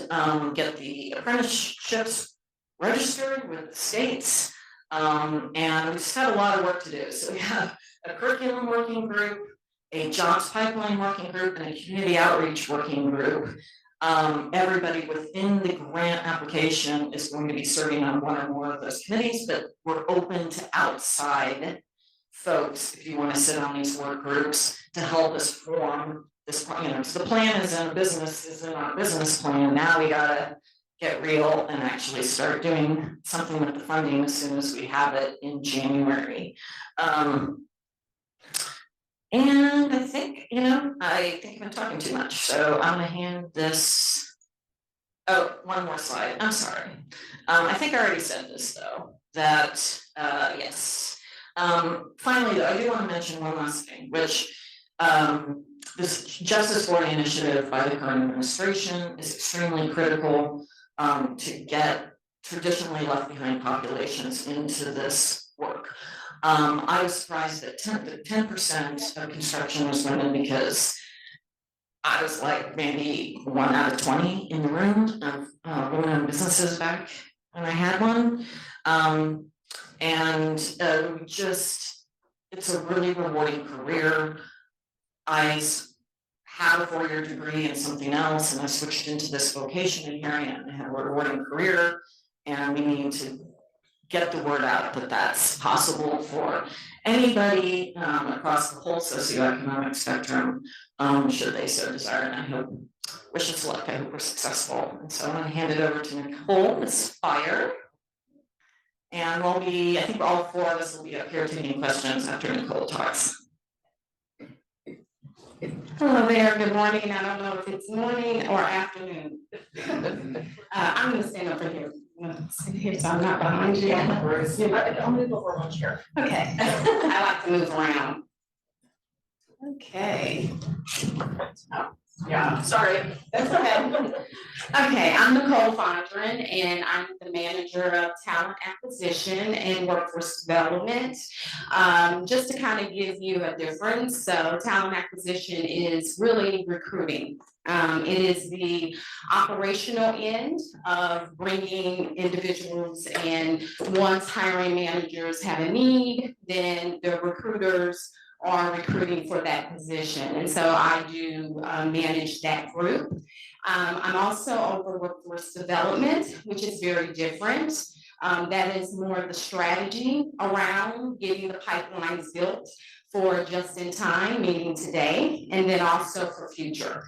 get the apprenticeships registered with the states. And we just have a lot of work to do. So we have a curriculum working group, a jobs pipeline working group, and a community outreach working group. Everybody within the grant application is going to be serving on one or more of those committees, but we're open to outside folks if you want to sit on these work groups to help us form this plan. You know, so the plan is in our business plan. Now we gotta get real and actually start doing something with the funding as soon as we have it in January. And I think, I think I've been talking too much, so I'm gonna hand this. Oh, one more slide, I'm sorry. I think I already said this though, that, yes. Finally, though, I do want to mention one last thing, which this Justice for the initiative by the current administration is extremely critical to get traditionally left behind populations into this work. I was surprised that 10% of construction was women because I was like maybe 1 out of 20 in the room of women-owned businesses back when I had one. It's a really rewarding career. I have a 4-year degree in something else and I switched into this vocation, and here I am. I have a rewarding career, and we need to get the word out that that's possible for anybody across the whole socioeconomic spectrum, should they so desire. And I wish us luck. I hope we're successful. And so I'm going to hand it over to Nicole, Ms. Fire. And I think all 4 of us will be up here taking questions after Nicole talks. Hello there, good morning. I don't know if it's morning or afternoon. I'm gonna stand over here. Sit here so I'm not behind you. I'll move over one chair. Okay, I like to move around. Okay. Oh, yeah, sorry. That's okay. Okay, I'm Nicole Fondren, and I'm the manager of talent acquisition and workforce development. Just to kind of give you a difference, so talent acquisition is really recruiting. It is the operational end of bringing individuals, and once hiring managers have a need, then the recruiters are recruiting for that position. And so I do manage that group. I'm also over workforce development, which is very different. That is more of the strategy around getting the pipelines built for just in time, meaning today, and then also for future.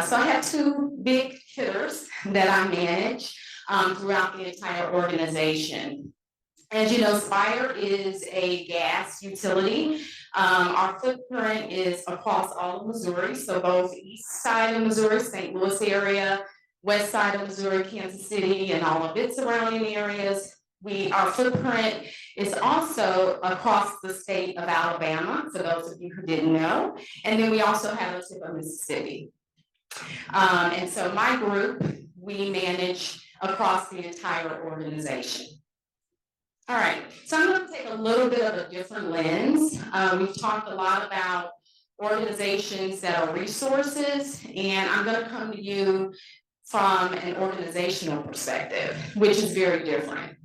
So I have 2 big hitters that I manage throughout the entire organization. As you know, Spire is a gas utility. Our footprint is across all of Missouri, so both east side of Missouri, St. Louis area, west side of Missouri, Kansas City, and all of its surrounding areas. Our footprint is also across the state of Alabama, for those of you who didn't know. And then we also have a tip of Mississippi. And so my group, we manage across the entire organization. All right, so I'm going to take a little bit of a different lens. We've talked a lot about organizations that are resources, and I'm going to come to you from an organizational perspective, which is very different.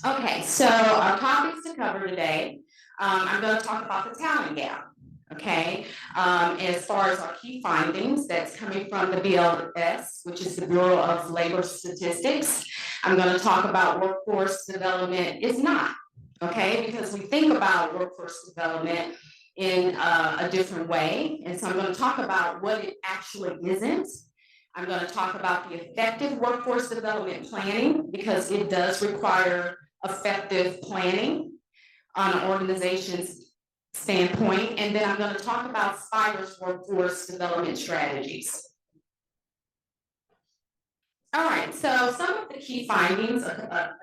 Okay, so our topics to cover today, I'm going to talk about the talent gap. Okay, as far as our key findings, that's coming from the BLS, which is the Bureau of Labor Statistics. I'm going to talk about workforce development is not, okay, because we think about workforce development in a different way. And so I'm going to talk about what it actually isn't. I'm going to talk about the effective workforce development planning, because it does require effective planning on an organization's standpoint. And then I'm going to talk about Spire's workforce development strategies. All right, so some of the key findings,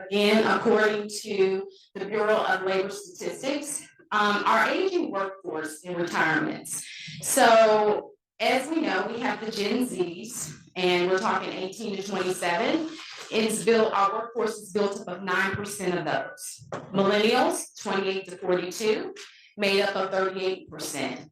again, according to the Bureau of Labor Statistics, our aging workforce in retirements. So as we know, we have the Gen Zs, and we're talking 18 to 27. Our workforce is built up of 9% of those. Millennials, 28 to 42, made up of 38%.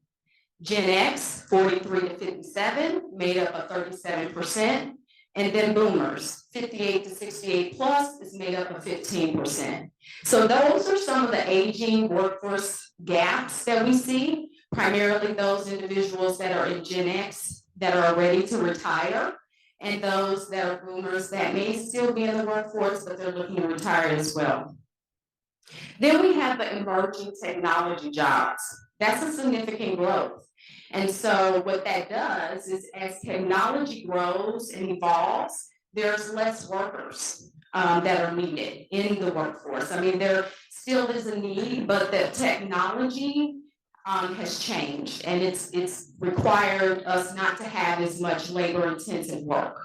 Gen X, 43 to 57, made up of 37%. And then boomers, 58 to 68 plus, is made up of 15%. So those are some of the aging workforce gaps that we see, primarily those individuals that are in Gen X that are ready to retire, and those that are boomers that may still be in the workforce, but they're looking to retire as well. Then we have the emerging technology jobs. That's a significant growth. And so what that does is, as technology grows and evolves, there's less workers that are needed in the workforce. I mean, there still is a need, but the technology has changed, and it's required us not to have as much labor intensive work.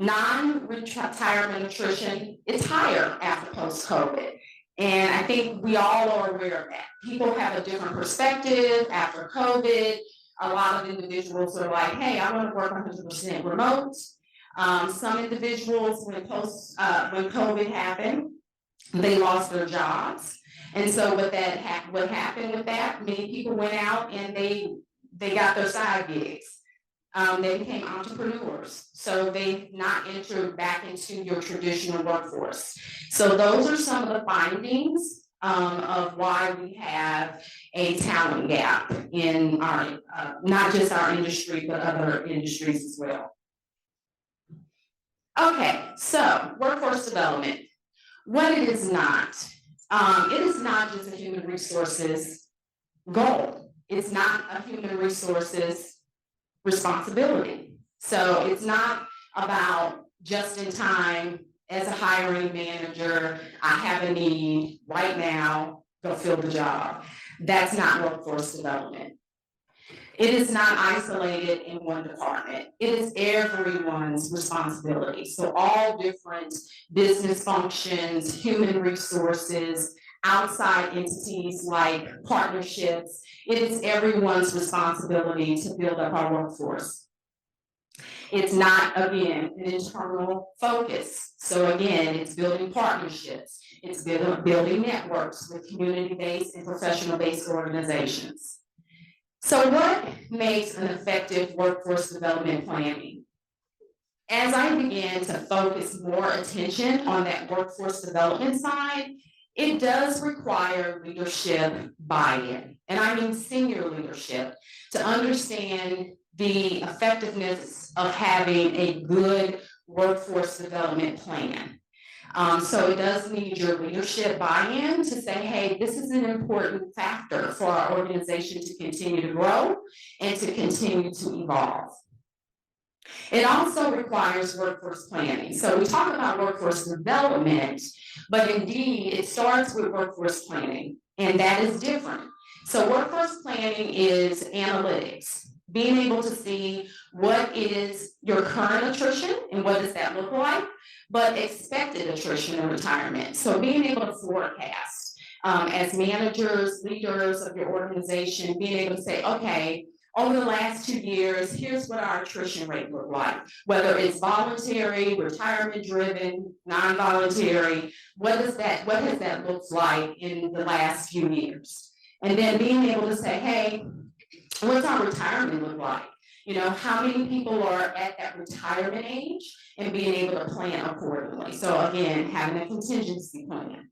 Non-retirement attrition is higher after post-COVID. And I think we all are aware of that. People have a different perspective after COVID. A lot of individuals are like, hey, I want to work 100% remote. Some individuals, when COVID happened, they lost their jobs. And so what happened with that, many people went out and they got their side gigs. They became entrepreneurs. So they not entered back into your traditional workforce. So those are some of the findings of why we have a talent gap in our, not just our industry, but other industries as well. Okay, so workforce development. What it is not just a human resources goal. It's not a human resources responsibility. So it's not about just in time as a hiring manager, I have a need right now, go fill the job. That's not workforce development. It is not isolated in one department. It is everyone's responsibility. So all different business functions, human resources, outside entities like partnerships, it is everyone's responsibility to build up our workforce. It's not, again, an internal focus. So again, it's building partnerships. It's building networks with community-based and professional-based organizations. So what makes an effective workforce development planning? As I began to focus more attention on that workforce development side, it does require leadership buy-in, and I mean senior leadership, to understand the effectiveness of having a good workforce development plan. So it does need your leadership buy-in to say, hey, this is an important factor for our organization to continue to grow and to continue to evolve. It also requires workforce planning. So we talk about workforce development, but indeed it starts with workforce planning, and that is different. So workforce planning is analytics, being able to see what is your current attrition and what does that look like, but expected attrition and retirement. So being able to forecast as managers, leaders of your organization, being able to say, okay, over the last 2 years, here's what our attrition rate looked like, whether it's voluntary, retirement driven, non-voluntary, what has that looked like in the last few years? And then being able to say, hey, what's our retirement look like? You know, how many people are at that retirement age, and being able to plan accordingly. So again, having a contingency plan.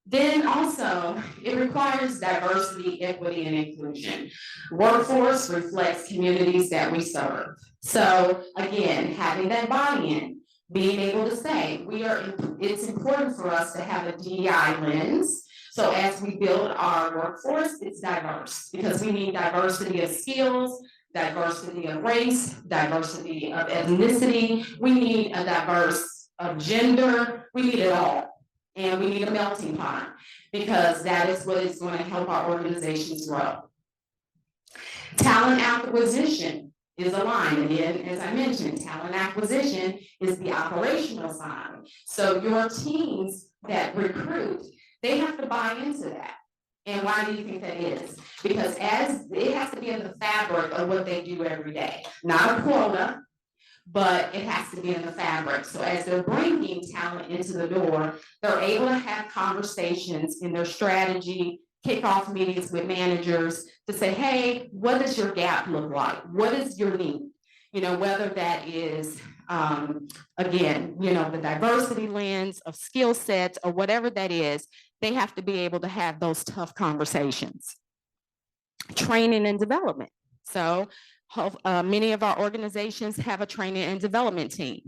Then also, it requires diversity, equity, and inclusion. Workforce reflects communities that we serve. So again, having that buy-in, being able to say, it's important for us to have a DEI lens. So as we build our workforce, it's diverse, because we need diversity of skills, diversity of race, diversity of ethnicity. We need a diverse of gender. We need it all. And we need a melting pot, because that is what is going to help our organizations grow. Talent acquisition is aligned. Again, as I mentioned, talent acquisition is the operational side. So your teams that recruit, they have to buy into that. And why do you think that is? Because as it has to be in the fabric of what they do every day, not a quota, but it has to be in the fabric. So as they're bringing talent into the door, they're able to have conversations in their strategy, kickoff meetings with managers to say, hey, what does your gap look like? What is your need? You know, whether that is, again, you know, the diversity lens of skill sets or whatever that is, they have to be able to have those tough conversations. Training and development. So many of our organizations have a training and development team.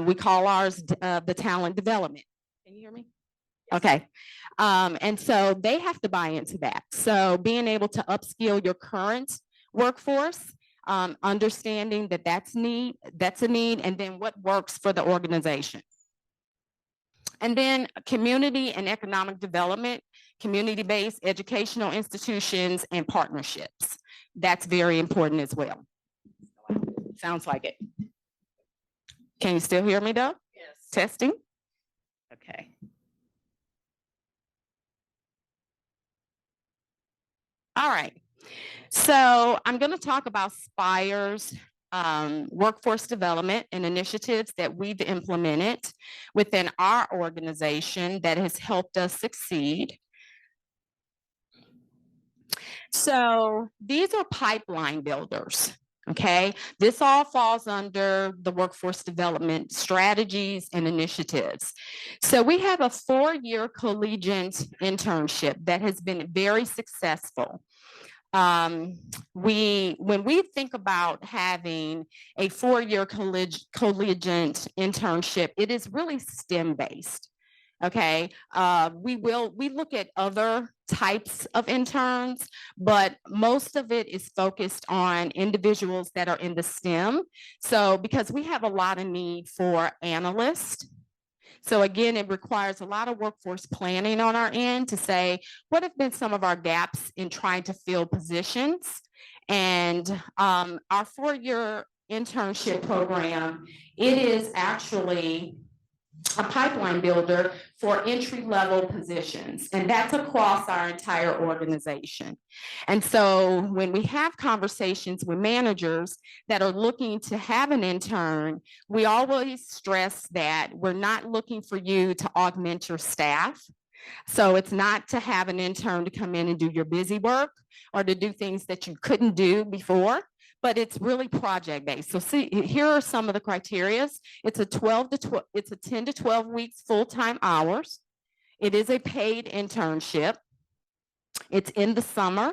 We call ours the talent development. Can you hear me? Okay. And so they have to buy into that. So being able to upskill your current workforce, understanding that that's a need, and then what works for the organization. And then community and economic development, community-based educational institutions and partnerships. That's very important as well. Sounds like it. Can you still hear me though? Yes. Testing? Okay. All right. So I'm going to talk about Spire's workforce development and initiatives that we've implemented within our organization that has helped us succeed. So these are pipeline builders. Okay, this all falls under the workforce development strategies and initiatives. So we have a 4-year collegiate internship that has been very successful. When we think about having a 4-year collegiate internship, it is really STEM based. Okay, we look at other types of interns, but most of it is focused on individuals that are in the STEM. So because we have a lot of need for analysts. So again, it requires a lot of workforce planning on our end to say, what have been some of our gaps in trying to fill positions? And our 4-year internship program, it is actually a pipeline builder for entry-level positions, and that's across our entire organization. And so when we have conversations with managers that are looking to have an intern, we always stress that we're not looking for you to augment your staff. So it's not to have an intern to come in and do your busy work or to do things that you couldn't do before, but it's really project based. So see, here are some of the criteria. It's a 10 to 12 weeks full-time hours. It is a paid internship. It's in the summer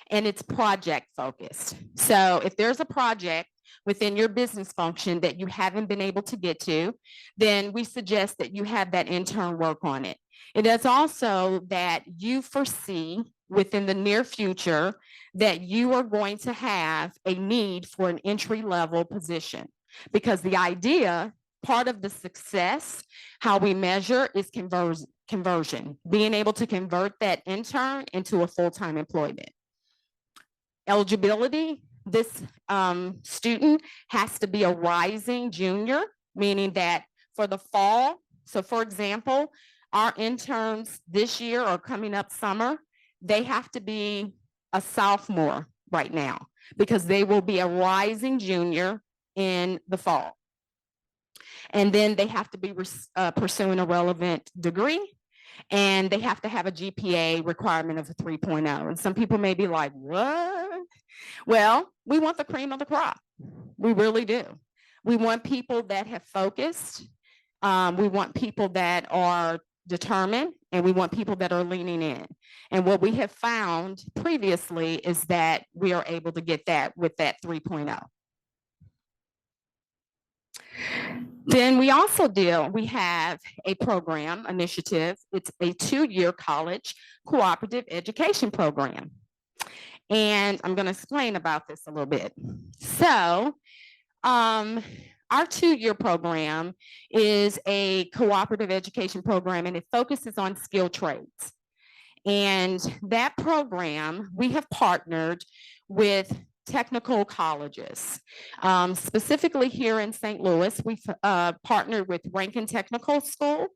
and it's project focused. So if there's a project within your business function that you haven't been able to get to, then we suggest that you have that intern work on it. It is also that you foresee within the near future that you are going to have a need for an entry-level position, because the idea, part of the success, how we measure is conversion, being able to convert that intern into a full-time employment. Eligibility, this student has to be a rising junior, meaning that for the fall, so for example, our interns this year or coming up summer, they have to be a sophomore right now because they will be a rising junior in the fall. And then they have to be pursuing a relevant degree, and they have to have a GPA requirement of a 3.0. And some people may be like, what? Well, we want the cream of the crop. We really do. We want people that have focused. We want people that are determined, and we want people that are leaning in. And what we have found previously is that we are able to get that with that 3.0. Then we also we have a program initiative. It's a 2-year college cooperative education program. And I'm going to explain about this a little bit. So, our 2-year program is a cooperative education program, and it focuses on skilled trades. And that program, we have partnered with technical colleges. Specifically here in St. Louis, we've partnered with Rankin Technical School,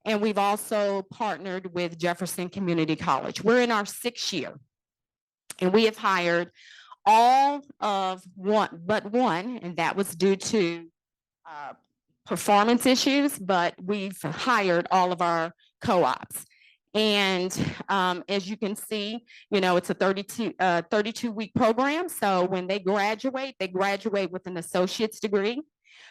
and we've also partnered with Jefferson Community College. We're in our 6th year, and we have hired all of one, and that was due to performance issues, but we've hired all of our co-ops. And as you can see, you know, it's a 32-week program. So when they graduate with an associate's degree,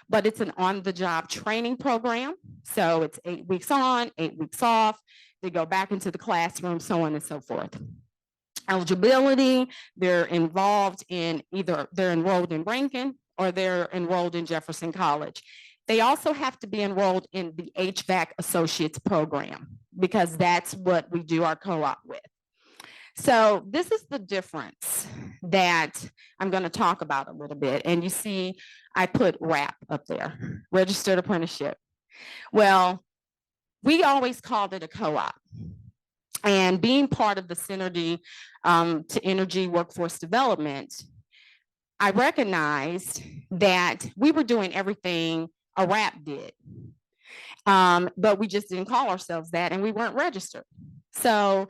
but it's an on-the-job training program. So it's 8 weeks on, 8 weeks off. They go back into the classroom, so on and so forth. Eligibility, they're involved in either they're enrolled in Rankin or they're enrolled in Jefferson College. They also have to be enrolled in the HVAC Associates program because that's what we do our co-op with. So this is the difference. that I'm going to talk about a little bit. And you see, I put RAP up there, registered apprenticeship. Well, we always called it a co-op. And being part of the Synergy to Energy Workforce Development, I recognized that we were doing everything a RAP did. But we just didn't call ourselves that, and we weren't registered. So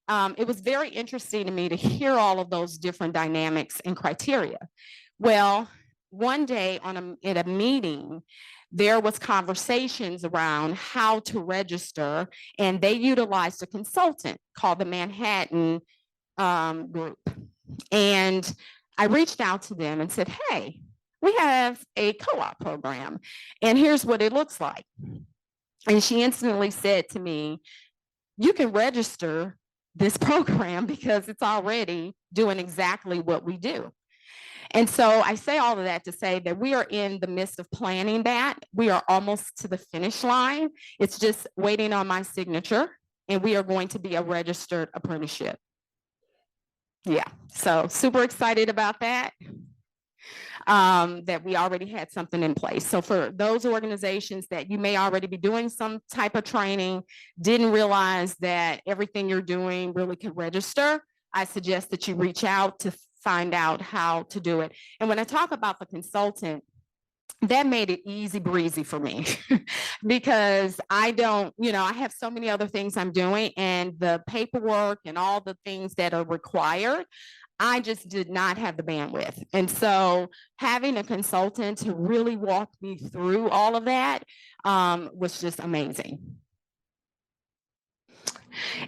it was very interesting to me to hear all of those different dynamics and criteria. Well, one day at a meeting, there was conversations around how to register, and they utilized a consultant called the Manhattan Group. And I reached out to them and said, hey, we have a co-op program, and here's what it looks like. And she instantly said to me, you can register this program because it's already doing exactly what we do. And so I say all of that to say that we are in the midst of planning that. We are almost to the finish line. It's just waiting on my signature, and we are going to be a registered apprenticeship. Yeah, so super excited about that. That we already had something in place. So for those organizations that you may already be doing some type of training, didn't realize that everything you're doing really could register, I suggest that you reach out to find out how to do it. And when I talk about the consultant, that made it easy breezy for me because I don't, I have so many other things I'm doing, and the paperwork and all the things that are required, I just did not have the bandwidth. And so having a consultant to really walk me through all of that was just amazing.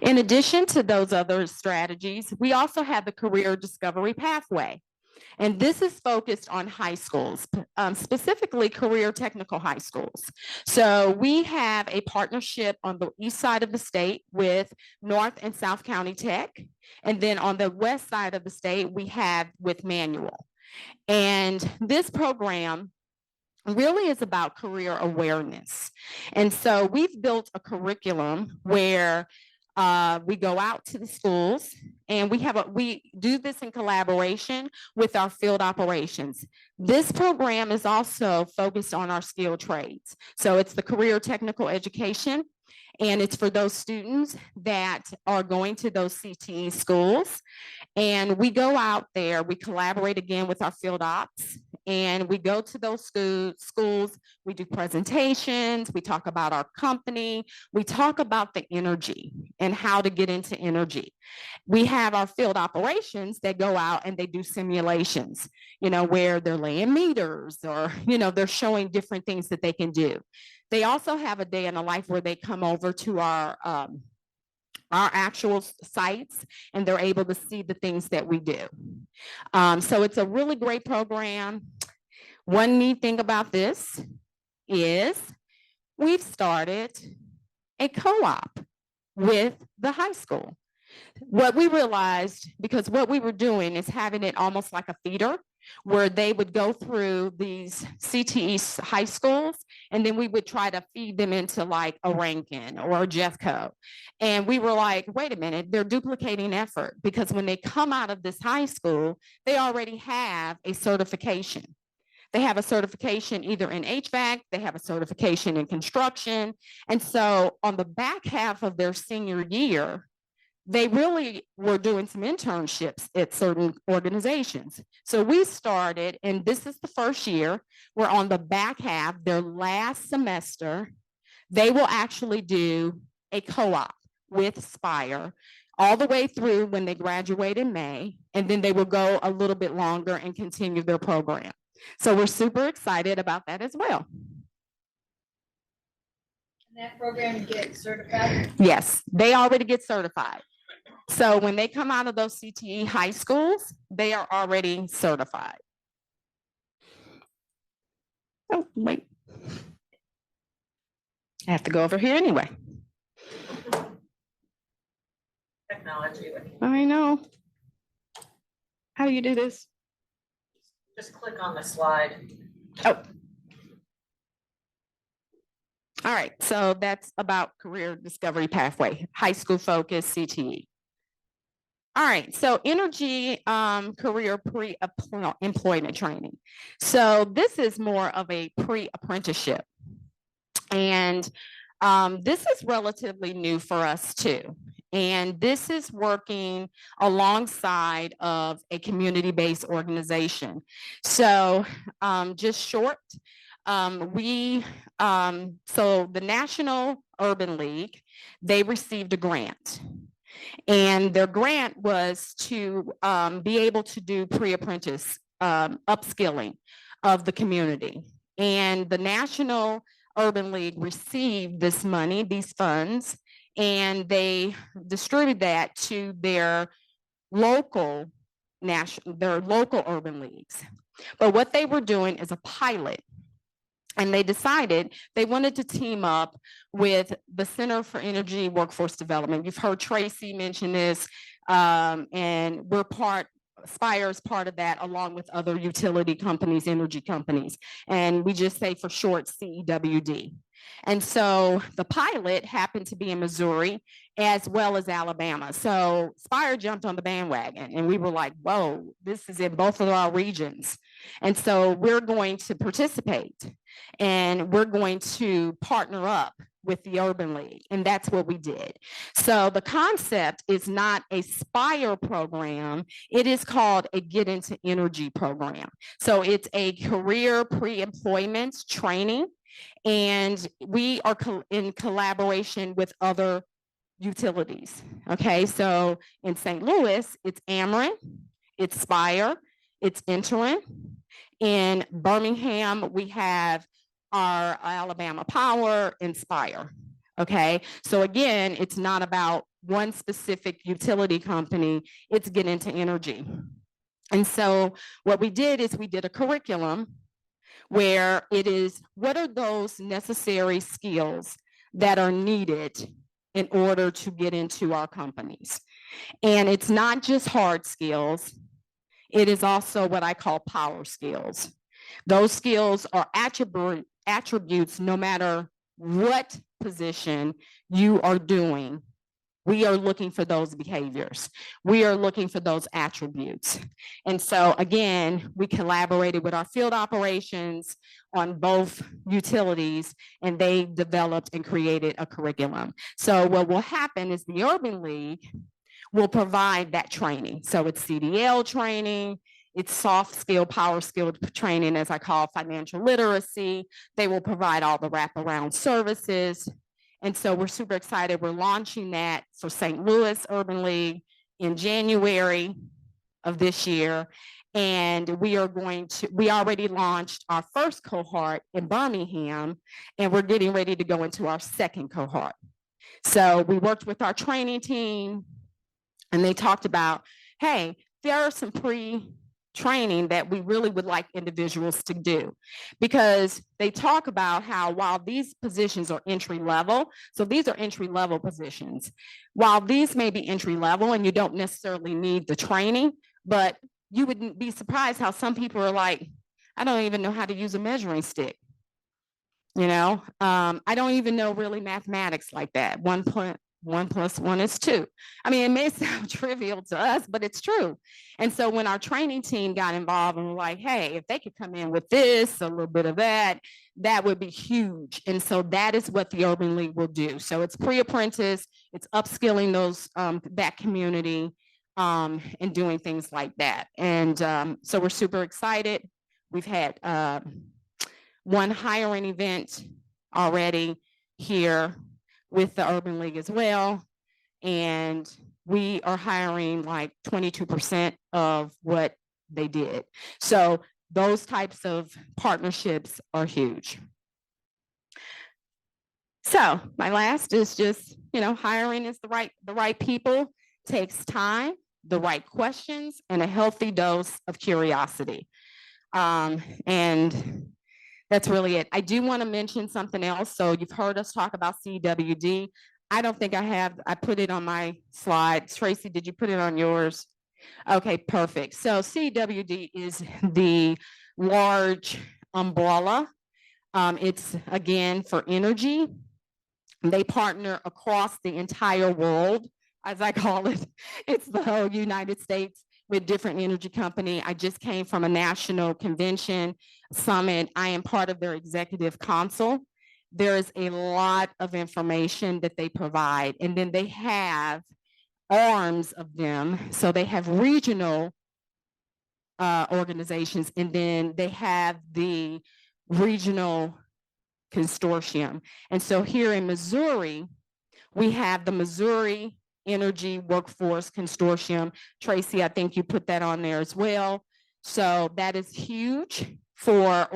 In addition to those other strategies, we also have the Career Discovery Pathway. And this is focused on high schools, specifically career technical high schools. So we have a partnership on the east side of the state with North and South County Tech. And then on the west side of the state, we have with Manual. And this program really is about career awareness. And so we've built a curriculum where we go out to the schools, and we do this in collaboration with our field operations. This program is also focused on our skilled trades. So it's the career technical education, and it's for those students that are going to those CTE schools. And we go out there, we collaborate again with our field ops, and we go to those schools, we do presentations, we talk about our company, we talk about the energy and how to get into energy. We have our field operations that go out and they do simulations, where they're laying meters or, they're showing different things that they can do. They also have a day in a life where they come over to our actual sites, and they're able to see the things that we do. So it's a really great program. One neat thing about this is we've started a co-op with the high school. What we realized, because what we were doing is having it almost like a feeder, where they would go through these CTE high schools, and then we would try to feed them into like a Rankin or a Jeffco. And we were like, wait a minute, they're duplicating effort, because when they come out of this high school, they already have a certification. They have a certification either in HVAC, they have a certification in construction. And so on the back half of their senior year, they really were doing some internships at certain organizations. So we started, and this is the first year, we're on the back half, their last semester, they will actually do a co-op with Spire all the way through when they graduate in May, and then they will go a little bit longer and continue their program. So we're super excited about that as well. Can that program get certified? Yes, they already get certified. So when they come out of those CTE high schools, they are already certified. Oh, wait. I have to go over here anyway. Technology. I know. How do you do this? Just click on the slide. Oh. All right, so that's about Career Discovery Pathway, high school focus, CTE. All right, so energy career pre-employment training. So this is more of a pre-apprenticeship. And this is relatively new for us too. And this is working alongside of a community-based organization. So just short, so the National Urban League, they received a grant. And their grant was to be able to do pre-apprentice upskilling of the community. And the National Urban League received this money, these funds, and they distributed that to their local urban leagues. But what they were doing is a pilot. And they decided they wanted to team up with the Center for Energy Workforce Development. You've heard Tracy mention this, and Spire is part of that, along with other utility companies, energy companies. And we just say for short, CEWD. And so the pilot happened to be in Missouri as well as Alabama. So Spire jumped on the bandwagon and we were like, whoa, this is in both of our regions. And so we're going to participate and we're going to partner up with the Urban League. And that's what we did. So the concept is not a Spire program. It is called a Get Into Energy program. So it's a career pre-employment training. And we are in collaboration with other utilities. Okay, so in St. Louis, it's Ameren, it's Spire, it's Interim. In Birmingham, we have our Alabama Power and Spire. Okay, so again, it's not about one specific utility company, it's Get Into Energy. And so what we did is we did a curriculum where it is, what are those necessary skills that are needed in order to get into our companies? And it's not just hard skills, it is also what I call power skills. Those skills are attributes no matter what position you are doing. We are looking for those behaviors. We are looking for those attributes. And so again, we collaborated with our field operations on both utilities and they developed and created a curriculum. So what will happen is the Urban League will provide that training. So it's CDL training, it's soft skill, power skill training, as I call financial literacy. They will provide all the wraparound services. And so we're super excited. We're launching that for St. Louis Urban League in January of this year. And we already launched our first cohort in Birmingham, and we're getting ready to go into our second cohort. So we worked with our training team, and they talked about, hey, there are some training that we really would like individuals to do, because they talk about how while these positions are entry level, so these are entry level positions, while these may be entry level and you don't necessarily need the training, but you wouldn't be surprised how some people are like, I don't even know how to use a measuring stick. You know, I don't even know really mathematics like that. 1 + 1 is 2. I mean, it may sound trivial to us, but it's true. And so when our training team got involved and were like, hey, if they could come in with this, a little bit of that, that would be huge. And so that is what the Urban League will do. So it's pre-apprentice, it's upskilling those that community and doing things like that. And so we're super excited. We've had one hiring event already here with the Urban League as well. And we are hiring like 22% of what they did. So those types of partnerships are huge. So my last is just, you know, hiring is the right people, takes time, the right questions, and a healthy dose of curiosity. And that's really it. I do want to mention something else. So you've heard us talk about CWD. I don't think I put it on my slide. Tracy, did you put it on yours? Okay, perfect. So CWD is the large umbrella. It's again for energy. They partner across the entire world. as I call it. It's the whole United States with different energy company. I just came from a national convention summit. I am part of their executive council. There is a lot of information that they provide, and then they have arms of them. So they have regional organizations, and then they have the regional consortium. And so here in Missouri, we have the Missouri Energy Workforce Consortium. Tracy, I think you put that on there as well. So that is huge for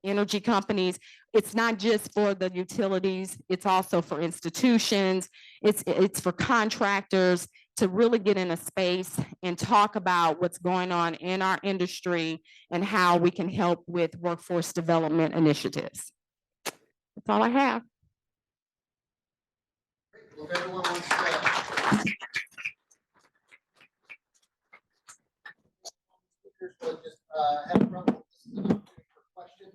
energy companies. It's not just for the utilities, it's also for institutions, it's for contractors to really get in a space and talk about what's going on in our industry and how we can help with workforce development initiatives. That's all I have. Well, if everyone wants to. Speakers will just have a round of questions.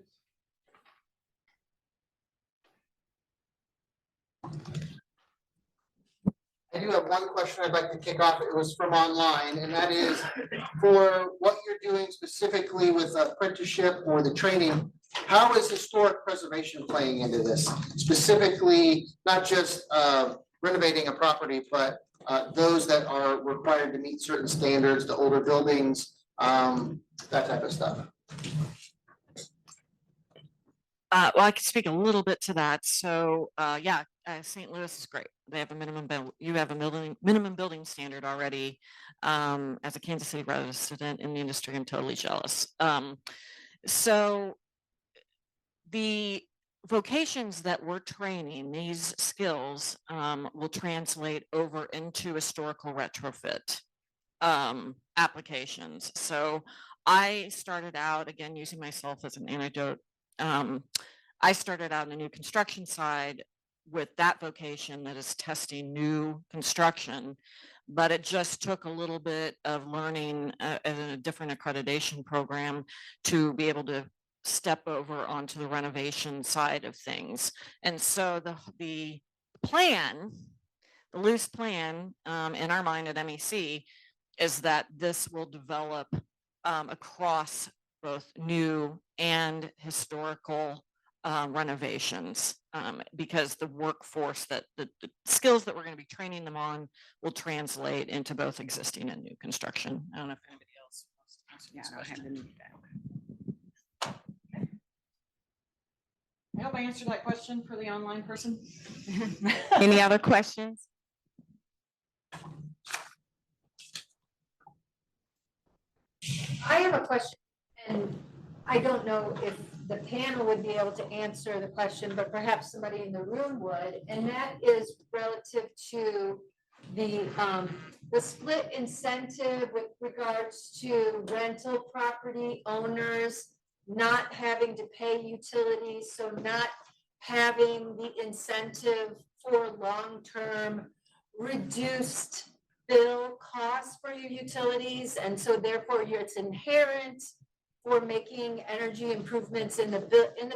I do have one question I'd like to kick off. It was from online, and that is for what you're doing specifically with apprenticeship or the training. How is historic preservation playing into this? Specifically, not just renovating a property, but those that are required to meet certain standards, the older buildings, that type of stuff. Well, I can speak a little bit to that. So, yeah, St. Louis is great. They have a you have a minimum building standard already. As a Kansas City resident in the industry, I'm totally jealous. So the vocations that we're training, these skills will translate over into historical retrofit applications. So I started out, again, using myself as an anecdote. I started out in the new construction side with that vocation that is testing new construction, but it just took a little bit of learning a different accreditation program to be able to step over onto the renovation side of things. And so the plan, the loose plan in our mind at MEC is that this will develop across both new and historical renovations, because the workforce that the skills that we're going to be training them on will translate into both existing and new construction. I don't know if anybody else wants to answer this question. I hope I answered that question for the online person. Any other questions? I have a question, and I don't know if the panel would be able to answer the question, but perhaps somebody in the room would, and that is relative to the split incentive with regards to rental property owners not having to pay utilities, so not having the incentive for long-term reduced bill costs for your utilities, and so therefore it's inherent for making energy improvements in the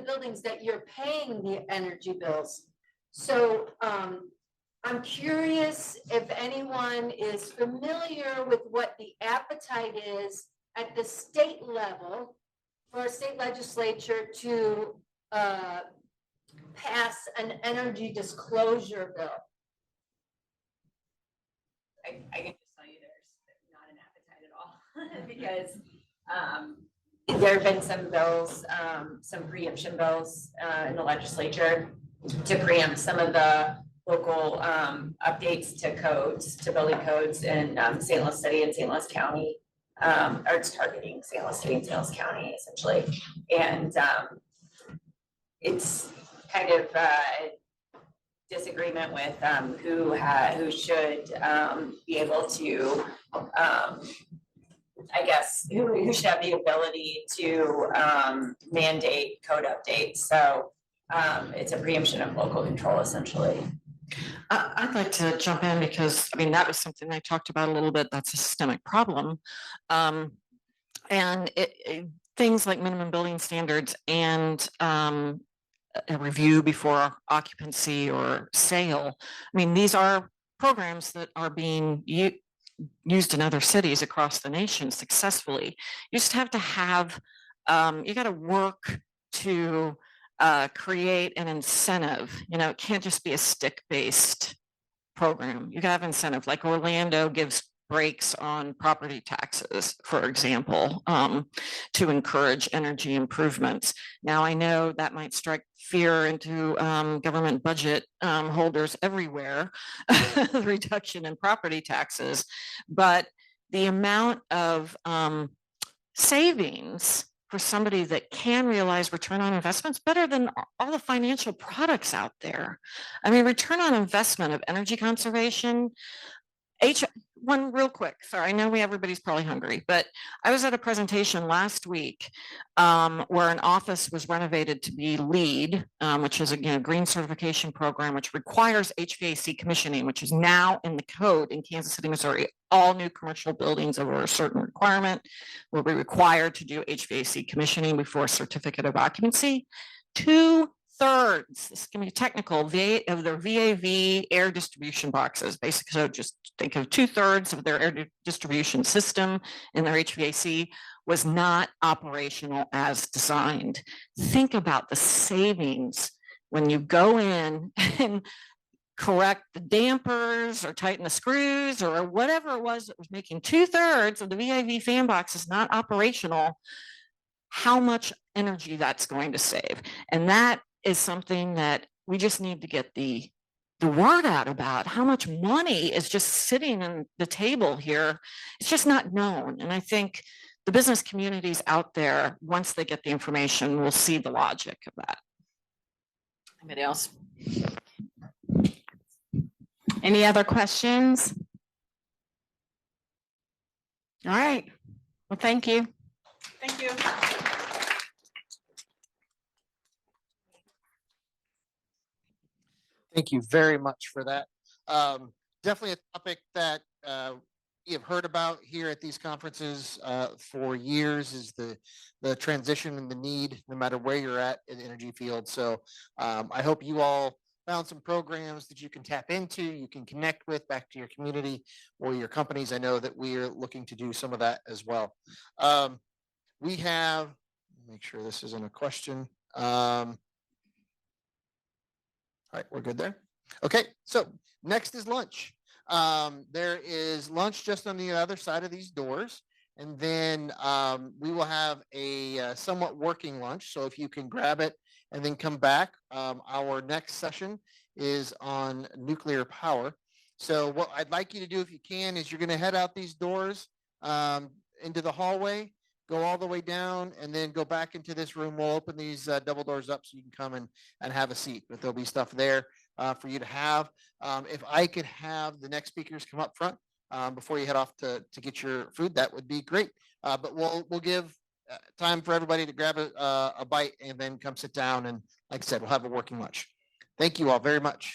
buildings that you're paying the energy bills. So I'm curious if anyone is familiar with what the appetite is at the state level for a state legislature to pass an energy disclosure bill. I can just tell you there's not an appetite at all because there have been some bills, some preemption bills in the legislature to preempt some of the local updates to codes, to building codes in St. Louis City and St. Louis County, or it's targeting St. Louis City and St. Louis County essentially. And it's kind of disagreement with who should be able to, I guess, who should have the ability to mandate code updates. So it's a preemption of local control essentially. I'd like to jump in because, I mean, that was something I talked about a little bit. That's a systemic problem. And things like minimum building standards and a review before occupancy or sale. I mean, these are programs that are being used in other cities across the nation successfully. You just have to have, you got to work to create an incentive. You know, it can't just be a stick-based program. You gotta have incentive, like Orlando gives breaks on property taxes, for example, to encourage energy improvements. Now, I know that might strike fear into government budget holders everywhere, the reduction in property taxes, but the amount of savings for somebody that can realize return on investments better than all the financial products out there. I mean, return on investment of energy conservation, one real quick, sorry, I know everybody's probably hungry, but I was at a presentation last week where an office was renovated to be LEED, which is again a green certification program, which requires HVAC commissioning, which is now in the code in Kansas City, Missouri. All new commercial buildings over a certain requirement will be required to do HVAC commissioning before a certificate of occupancy. 2/3, this can be technical, of their VAV air distribution boxes. Basically, so just think of 2/3 of their air distribution system in their HVAC was not operational as designed. Think about the savings when you go in and correct the dampers or tighten the screws or whatever it was that was making 2/3 of the VAV fan boxes not operational, how much energy that's going to save. And that is something that we just need to get the word out about. How much money is just sitting on the table here. It's just not known. And I think the business communities out there, once they get the information, will see the logic of that. Anybody else? Any other questions? All right. Well, thank you. Thank you. Thank you very much for that. Definitely a topic that you've heard about here at these conferences for years is the transition and the need, no matter where you're at in the energy field. So I hope you all found some programs that you can tap into, you can connect with back to your community or your companies. I know that we are looking to do some of that as well. We have, make sure this isn't a question. All right, we're good there. Okay, so next is lunch. There is lunch just on the other side of these doors. And then we will have a somewhat working lunch. So if you can grab it and then come back, our next session is on nuclear power. So what I'd like you to do, if you can, is you're going to head out these doors into the hallway, go all the way down, and then go back into this room. We'll open these double doors up so you can come and have a seat, but there'll be stuff there for you to have. If I could have the next speakers come up front before you head off to get your food, that would be great. But we'll give time for everybody to grab a bite and then come sit down. And like I said, we'll have a working lunch. Thank you all very much.